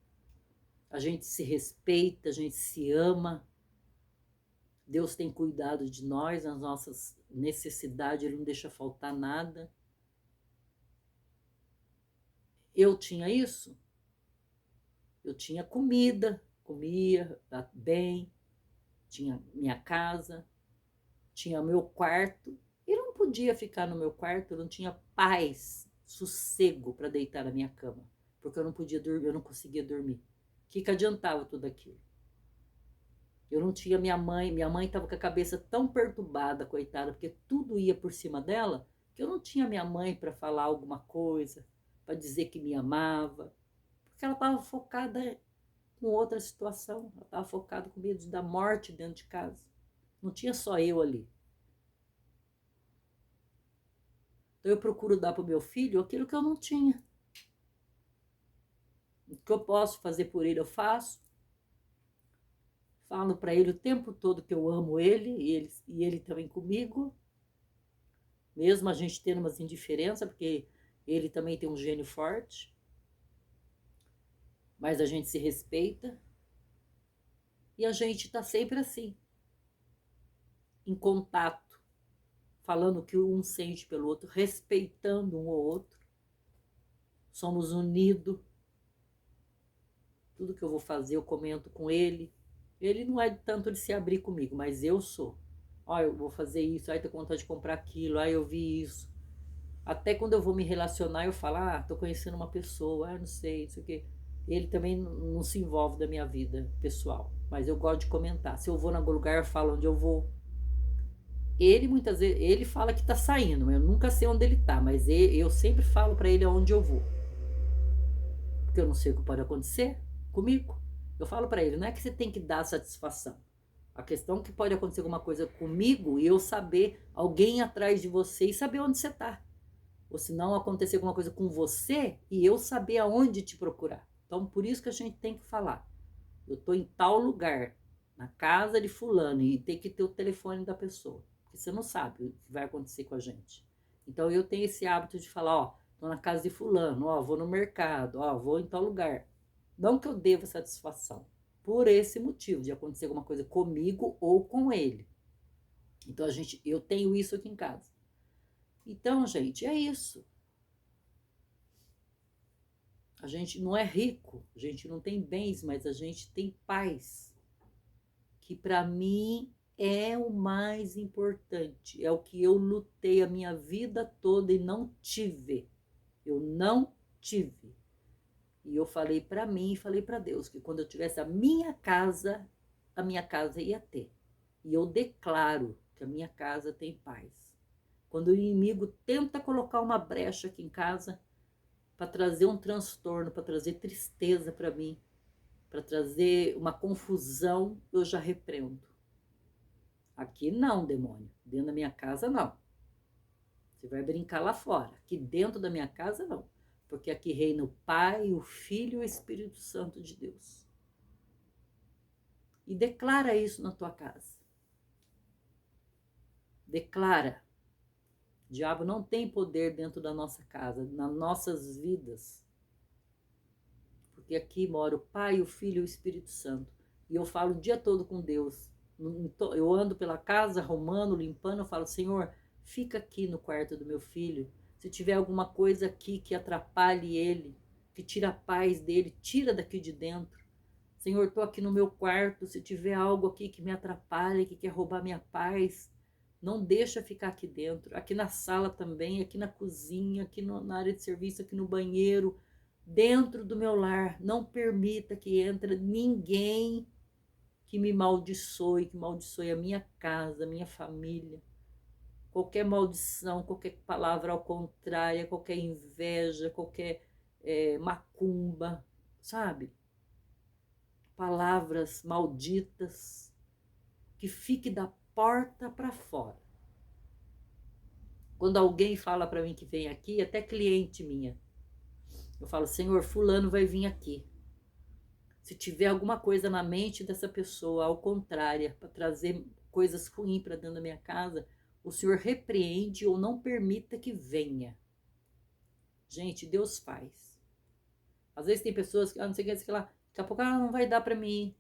A gente se respeita, a gente se ama. Deus tem cuidado de nós, nas nossas necessidades, Ele não deixa faltar nada. Eu tinha isso? Eu tinha comida, comia bem, tinha minha casa, tinha meu quarto. E não podia ficar no meu quarto, eu não tinha paz, sossego para deitar na minha cama, porque eu não podia dormir, eu não conseguia dormir. O que adiantava tudo aquilo? Eu não tinha minha mãe estava com a cabeça tão perturbada, coitada, porque tudo ia por cima dela, que eu não tinha minha mãe para falar alguma coisa, para dizer que me amava, porque ela estava focada com outra situação, ela estava focada com medo da morte dentro de casa. Não tinha só eu ali. Então eu procuro dar para o meu filho aquilo que eu não tinha. O que eu posso fazer por ele, eu faço. Falo para ele o tempo todo que eu amo ele e ele também comigo. Mesmo a gente tendo umas indiferenças, porque ele também tem um gênio forte. Mas a gente se respeita. E a gente está sempre assim, em contato, falando o que um sente pelo outro, respeitando um ao outro. Somos unidos. Tudo que eu vou fazer eu comento com ele. Ele não é tanto de se abrir comigo, mas eu sou. Ó, eu vou fazer isso, aí tô com vontade de comprar aquilo, aí eu vi isso. Até quando eu vou me relacionar, eu falo, tô conhecendo uma pessoa, não sei, isso aqui. Ele também não se envolve da minha vida pessoal, mas eu gosto de comentar. Se eu vou em algum lugar, eu falo onde eu vou. Ele muitas vezes, ele fala que tá saindo, eu nunca sei onde ele tá, mas eu sempre falo para ele aonde eu vou. Porque eu não sei o que pode acontecer comigo. Eu falo para ele, não é que você tem que dar satisfação. A questão é que pode acontecer alguma coisa comigo e eu saber alguém atrás de você e saber onde você tá. Ou se não acontecer alguma coisa com você e eu saber aonde te procurar. Então, por isso que a gente tem que falar. Eu tô em tal lugar, na casa de fulano, e tem que ter o telefone da pessoa. Porque você não sabe o que vai acontecer com a gente. Então, eu tenho esse hábito de falar, ó, tô na casa de fulano, ó, vou no mercado, ó, vou em tal lugar. Não que eu deva satisfação. Por esse motivo, de acontecer alguma coisa comigo ou com ele. Então, eu tenho isso aqui em casa. Então, gente, é isso. A gente não é rico, a gente não tem bens, mas a gente tem paz. Que para mim é o mais importante. É o que eu lutei a minha vida toda e não tive. Eu não tive. E eu falei para mim e falei para Deus que quando eu tivesse a minha casa ia ter. E eu declaro que a minha casa tem paz. Quando o inimigo tenta colocar uma brecha aqui em casa, para trazer um transtorno, para trazer tristeza para mim, para trazer uma confusão, eu já repreendo. Aqui não, demônio. Dentro da minha casa, não. Você vai brincar lá fora. Aqui dentro da minha casa, não. Porque aqui reina o Pai, o Filho e o Espírito Santo de Deus. E declara isso na tua casa. Declara. O diabo não tem poder dentro da nossa casa, nas nossas vidas. Porque aqui mora o Pai, o Filho e o Espírito Santo. E eu falo o dia todo com Deus. Eu ando pela casa, arrumando, limpando, eu falo, Senhor, fica aqui no quarto do meu filho. Se tiver alguma coisa aqui que atrapalhe ele, que tira a paz dele, tira daqui de dentro. Senhor, estou aqui no meu quarto, se tiver algo aqui que me atrapalhe, que quer roubar minha paz, não deixa ficar aqui dentro. Aqui na sala também, aqui na cozinha, aqui na área de serviço, aqui no banheiro, dentro do meu lar. Não permita que entre ninguém que me maldiçoe, que maldiçoe a minha casa, a minha família. Qualquer maldição, qualquer palavra ao contrário, qualquer inveja, qualquer macumba, sabe? Palavras malditas, que fique da porta para fora. Quando alguém fala para mim que vem aqui, até cliente minha, eu falo, Senhor, fulano vai vir aqui. Se tiver alguma coisa na mente dessa pessoa, ao contrário, para trazer coisas ruins para dentro da minha casa, o Senhor repreende ou não permita que venha. Gente, Deus faz. Às vezes tem pessoas que, não sei o que lá, daqui a pouco não vai dar para mim.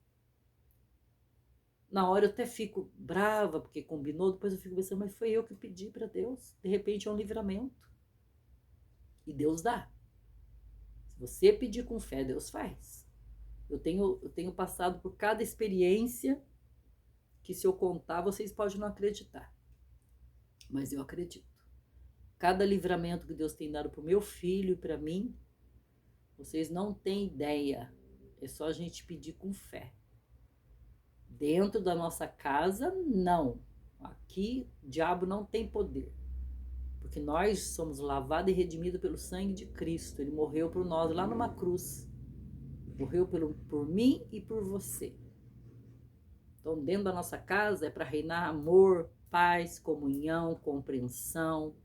Na hora eu até fico brava, porque combinou, depois eu fico pensando, mas foi eu que pedi para Deus. De repente é um livramento. E Deus dá. Se você pedir com fé, Deus faz. Eu tenho passado por cada experiência que se eu contar, vocês podem não acreditar. Mas eu acredito. Cada livramento que Deus tem dado para o meu filho e para mim, vocês não têm ideia. É só a gente pedir com fé. Dentro da nossa casa, não. Aqui, o diabo não tem poder. Porque nós somos lavados e redimidos pelo sangue de Cristo. Ele morreu por nós lá numa cruz. Morreu por mim e por você. Então, dentro da nossa casa é para reinar amor, paz, comunhão, compreensão.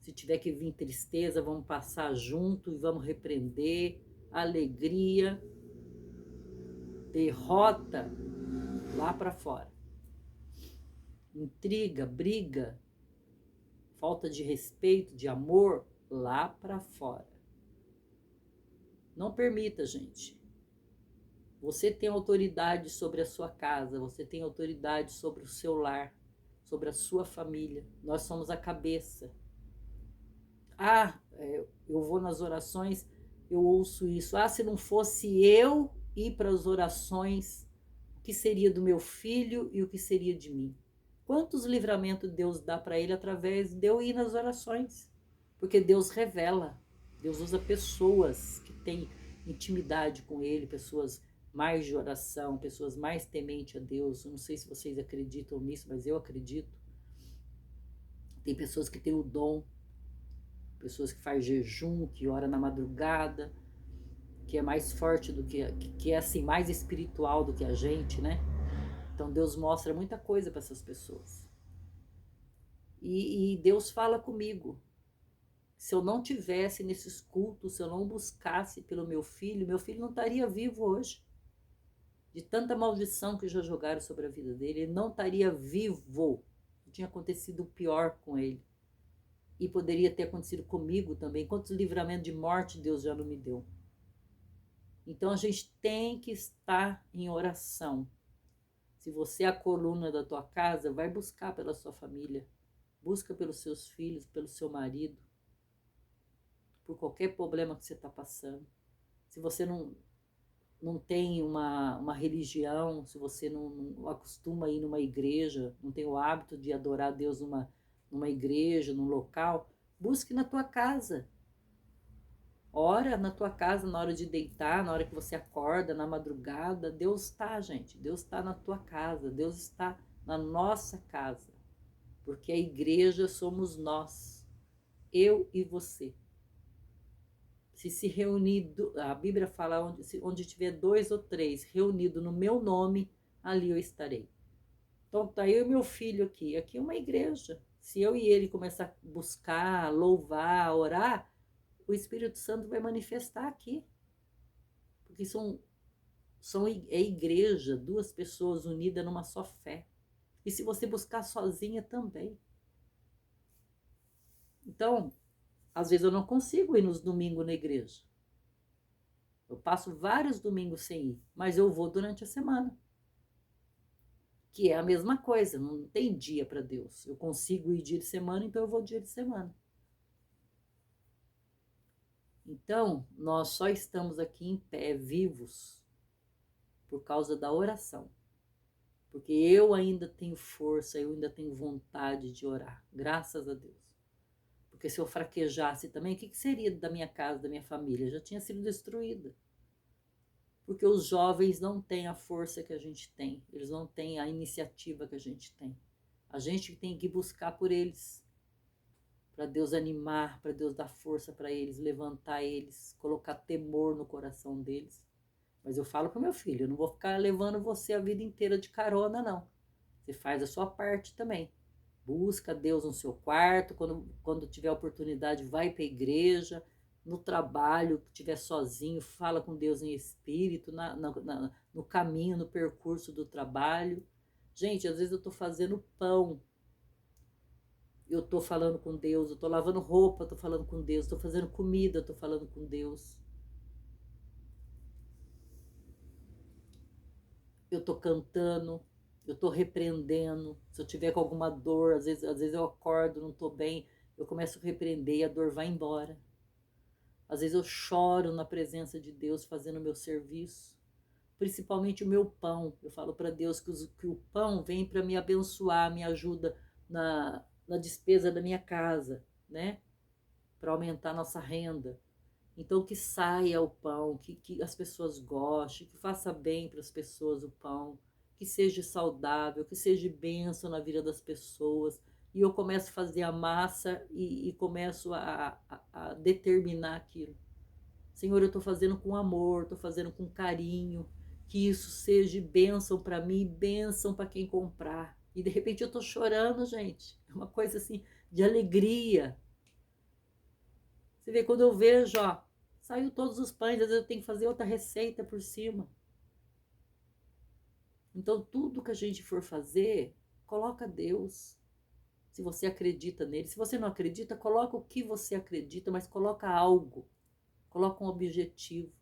Se tiver que vir tristeza, vamos passar junto e vamos repreender. Alegria, derrota, lá para fora. Intriga, briga, falta de respeito, de amor, lá para fora. Não permita, gente. Você tem autoridade sobre a sua casa, você tem autoridade sobre o seu lar. sobre a sua família. Nós somos a cabeça. Eu vou nas orações, eu ouço isso. Se não fosse eu ir para as orações, o que seria do meu filho e o que seria de mim? Quantos livramentos Deus dá para ele através de eu ir nas orações? Porque Deus revela, Deus usa pessoas que têm intimidade com ele, pessoas mais de oração, pessoas mais tementes a Deus. Eu não sei se vocês acreditam nisso, mas eu acredito. Tem pessoas que têm o dom, pessoas que fazem jejum, que ora na madrugada, que é mais forte do que é assim, mais espiritual do que a gente, né? Então Deus mostra muita coisa para essas pessoas. E Deus fala comigo. Se eu não tivesse nesses cultos, se eu não buscasse pelo meu filho não estaria vivo hoje. De tanta maldição que já jogaram sobre a vida dele, ele não estaria vivo. Tinha acontecido o pior com ele. E poderia ter acontecido comigo também. Quantos livramentos de morte Deus já não me deu? Então a gente tem que estar em oração. Se você é a coluna da tua casa, vai buscar pela sua família. Busca pelos seus filhos, pelo seu marido. Por qualquer problema que você está passando. Se você não tem uma religião, se você não acostuma a ir numa igreja, não tem o hábito de adorar a Deus numa igreja, num local, busque na tua casa. Ora na tua casa na hora de deitar, na hora que você acorda, na madrugada. Deus está, gente. Deus está na tua casa. Deus está na nossa casa. Porque a igreja somos nós. Eu e você. Se reunir, a Bíblia fala onde tiver 2 ou 3 reunidos no meu nome, ali eu estarei. Então tá eu e meu filho aqui. Aqui é uma igreja. Se eu e ele começar a buscar, louvar, orar, o Espírito Santo vai manifestar aqui. Porque é igreja, 2 pessoas unidas numa só fé. E se você buscar sozinha também. Então, às vezes eu não consigo ir nos domingos na igreja. Eu passo vários domingos sem ir, mas eu vou durante a semana. Que é a mesma coisa, não tem dia para Deus. Eu consigo ir dia de semana, então eu vou dia de semana. Então, nós só estamos aqui em pé, vivos, por causa da oração. Porque eu ainda tenho força, eu ainda tenho vontade de orar, graças a Deus. Porque se eu fraquejasse também, o que seria da minha casa, da minha família? Já tinha sido destruída. Porque os jovens não têm a força que a gente tem, eles não têm a iniciativa que a gente tem. A gente tem que buscar por eles, para Deus animar, para Deus dar força para eles, levantar eles, colocar temor no coração deles. Mas eu falo para o meu filho, eu não vou ficar levando você a vida inteira de carona, não. Você faz a sua parte também. Busca Deus no seu quarto, quando tiver oportunidade, vai para a igreja, no trabalho, que estiver sozinho, fala com Deus em espírito, no caminho, no percurso do trabalho. Gente, às vezes eu estou fazendo pão, eu estou falando com Deus, eu estou lavando roupa, estou falando com Deus, estou fazendo comida, estou falando com Deus. Eu estou cantando, eu estou repreendendo. Se eu tiver com alguma dor, às vezes eu acordo, não estou bem, eu começo a repreender e a dor vai embora. Às vezes eu choro na presença de Deus fazendo o meu serviço, principalmente o meu pão. Eu falo para Deus que o pão vem para me abençoar, me ajuda na despesa da minha casa, né? Para aumentar a nossa renda. Então que saia o pão, que as pessoas gostem, que faça bem para as pessoas o pão, que seja saudável, que seja bênção na vida das pessoas. E eu começo a fazer a massa e começo a determinar aquilo. Senhor, eu estou fazendo com amor, estou fazendo com carinho, que isso seja bênção para mim, bênção para quem comprar. E de repente eu estou chorando, gente. É uma coisa assim de alegria. Você vê, quando eu vejo, ó, saiu todos os pães, às vezes eu tenho que fazer outra receita por cima. Então, tudo que a gente for fazer, coloca Deus. Se você acredita nele. Se você não acredita, coloca o que você acredita, mas coloca algo. Coloca um objetivo.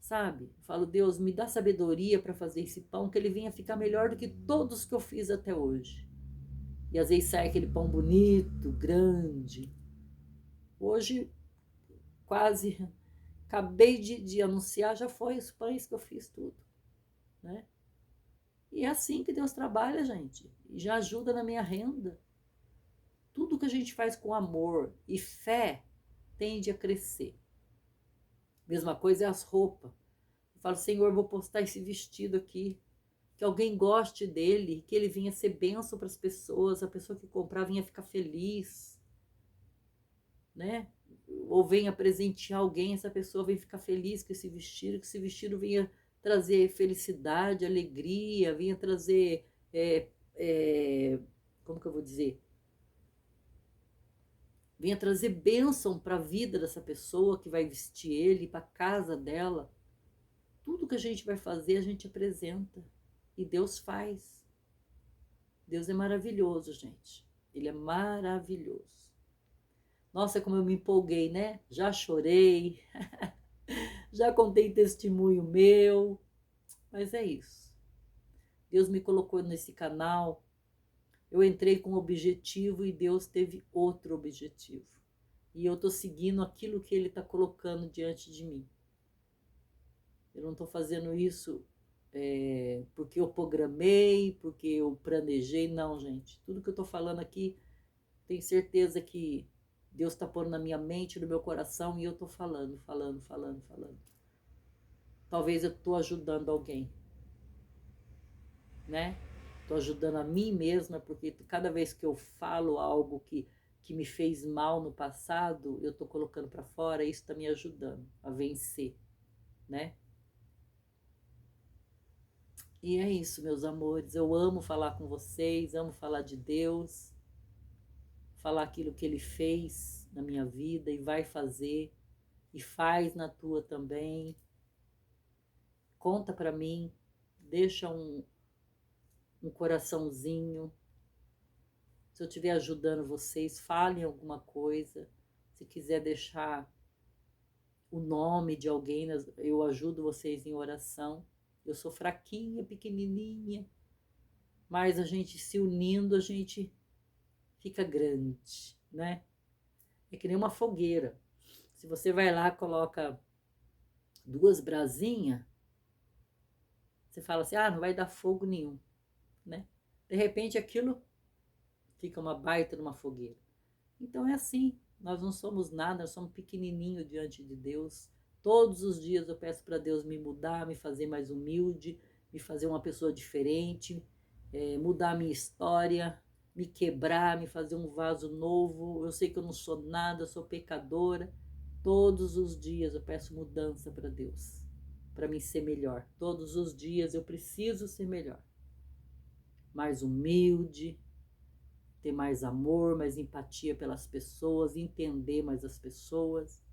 sabe? Eu falo, Deus, me dá sabedoria para fazer esse pão, que ele venha ficar melhor do que todos que eu fiz até hoje. E às vezes sai aquele pão bonito, grande. Hoje, quase, acabei de anunciar, já foi os pães que eu fiz tudo, né? E é assim que Deus trabalha, gente. E já ajuda na minha renda. Tudo que a gente faz com amor e fé tende a crescer. Mesma coisa é as roupas. Eu falo, Senhor, vou postar esse vestido aqui, que alguém goste dele, que ele venha ser bênção para as pessoas, a pessoa que comprar venha ficar feliz, né? Ou venha presentear alguém, essa pessoa venha ficar feliz com esse vestido, que esse vestido venha trazer felicidade, alegria, venha trazer, como que eu vou dizer? Venha trazer bênção para a vida dessa pessoa que vai vestir ele, para a casa dela. Tudo que a gente vai fazer, a gente apresenta. E Deus faz. Deus é maravilhoso, gente. Ele é maravilhoso. Nossa, como eu me empolguei, né? Já chorei, já contei testemunho meu, mas é isso. Deus me colocou nesse canal, eu entrei com um objetivo e Deus teve outro objetivo. E eu estou seguindo aquilo que Ele está colocando diante de mim. Eu não estou fazendo isso porque eu programei, porque eu planejei, não, gente. Tudo que eu estou falando aqui, tenho certeza que Deus está pondo na minha mente, no meu coração, e eu estou falando. Talvez eu estou ajudando alguém, né? Estou ajudando a mim mesma, porque cada vez que eu falo algo que me fez mal no passado, eu estou colocando para fora, e isso está me ajudando a vencer, né? E é isso, meus amores. Eu amo falar com vocês, amo falar de Deus, falar aquilo que Ele fez na minha vida e vai fazer, e faz na tua também. Conta para mim, deixa um coraçãozinho. Se eu estiver ajudando vocês, falem alguma coisa. Se quiser deixar o nome de alguém, eu ajudo vocês em oração. Eu sou fraquinha, pequenininha, mas a gente se unindo, a gente fica grande, né? É que nem uma fogueira. Se você vai lá, coloca 2 brasinhas, você fala assim, ah, não vai dar fogo nenhum, né? De repente aquilo fica uma baita numa fogueira. Então é assim, nós não somos nada, nós somos pequenininho diante de Deus. Todos os dias eu peço para Deus me mudar, me fazer mais humilde, me fazer uma pessoa diferente, mudar a minha história, me quebrar, me fazer um vaso novo. Eu sei que eu não sou nada, sou pecadora. Todos os dias eu peço mudança para Deus, para mim ser melhor. Todos os dias eu preciso ser melhor, mais humilde, ter mais amor, mais empatia pelas pessoas, entender mais as pessoas.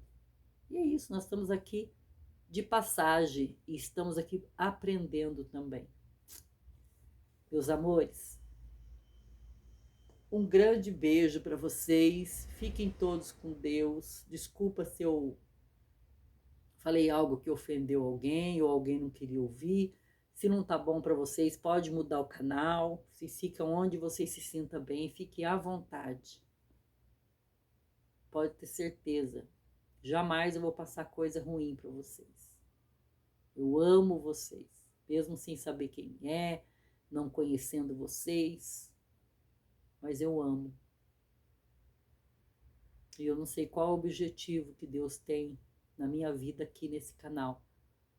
E é isso, nós estamos aqui de passagem e estamos aqui aprendendo também. Meus amores, um grande beijo para vocês. Fiquem todos com Deus. Desculpa se eu falei algo que ofendeu alguém ou alguém não queria ouvir. Se não tá bom para vocês, pode mudar o canal. Se fica onde vocês se sintam bem, fique à vontade. Pode ter certeza. Jamais eu vou passar coisa ruim para vocês. Eu amo vocês, mesmo sem saber quem é, não conhecendo vocês, mas eu amo. E eu não sei qual o objetivo que Deus tem na minha vida aqui nesse canal,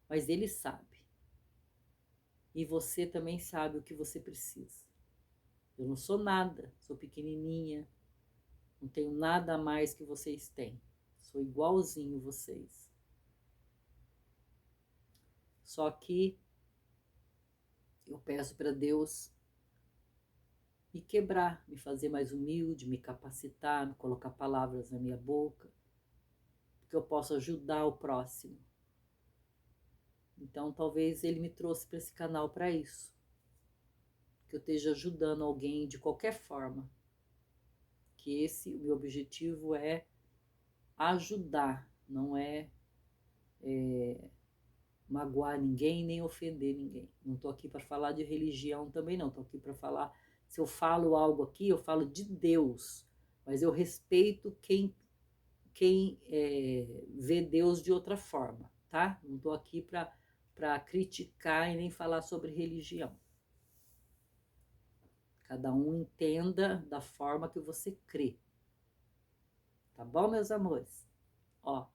mas Ele sabe. E você também sabe o que você precisa. Eu não sou nada, sou pequenininha, não tenho nada a mais que vocês têm. Sou igualzinho vocês. Só que eu peço para Deus me quebrar, me fazer mais humilde, me capacitar, me colocar palavras na minha boca, que eu possa ajudar o próximo. Então, talvez Ele me trouxe para esse canal para isso, que eu esteja ajudando alguém de qualquer forma, que esse, o meu objetivo é ajudar, não é magoar ninguém, nem ofender ninguém. Não tô aqui para falar de religião também não, tô aqui para falar, se eu falo algo aqui, eu falo de Deus, mas eu respeito quem vê Deus de outra forma, tá? Não tô aqui para criticar e nem falar sobre religião. Cada um entenda da forma que você crê. Tá bom, meus amores? Ó,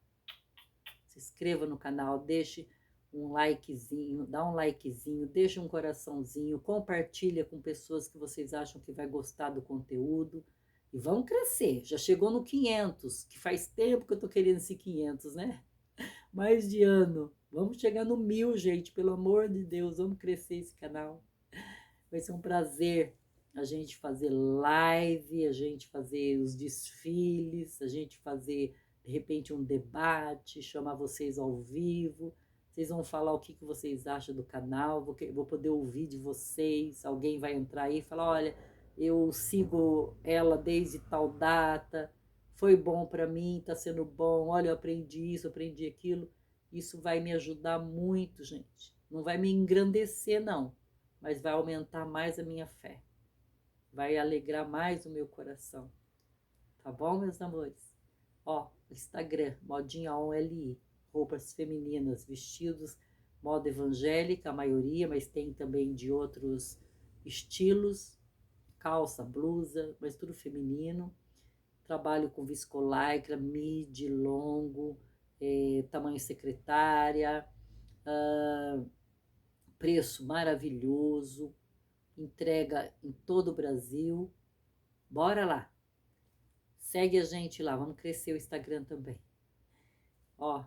se inscreva no canal, deixe um likezinho, dá um likezinho, deixa um coraçãozinho, compartilha com pessoas que vocês acham que vai gostar do conteúdo. E vamos crescer. Já chegou no 500, que faz tempo que eu tô querendo esse 500, né? Mais de ano. Vamos chegar no 1000, gente, pelo amor de Deus, vamos crescer esse canal. Vai ser um prazer a gente fazer live, a gente fazer os desfiles, a gente fazer, de repente, um debate, chamar vocês ao vivo. Vocês vão falar o que vocês acham do canal, vou poder ouvir de vocês. Alguém vai entrar aí e falar, olha, eu sigo ela desde tal data, foi bom para mim, está sendo bom, olha, eu aprendi isso, aprendi aquilo. Isso vai me ajudar muito, gente. Não vai me engrandecer, não, mas vai aumentar mais a minha fé, vai alegrar mais o meu coração, tá bom, meus amores? Ó, Instagram, modinha ONLI, roupas femininas, vestidos, moda evangélica, a maioria, mas tem também de outros estilos, calça, blusa, mas tudo feminino. Trabalho com viscolaicra, midi, longo, tamanho secretária, preço maravilhoso, entrega em todo o Brasil. Bora lá. Segue a gente lá, vamos crescer o Instagram também. Ó,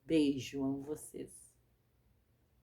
beijo, amo vocês.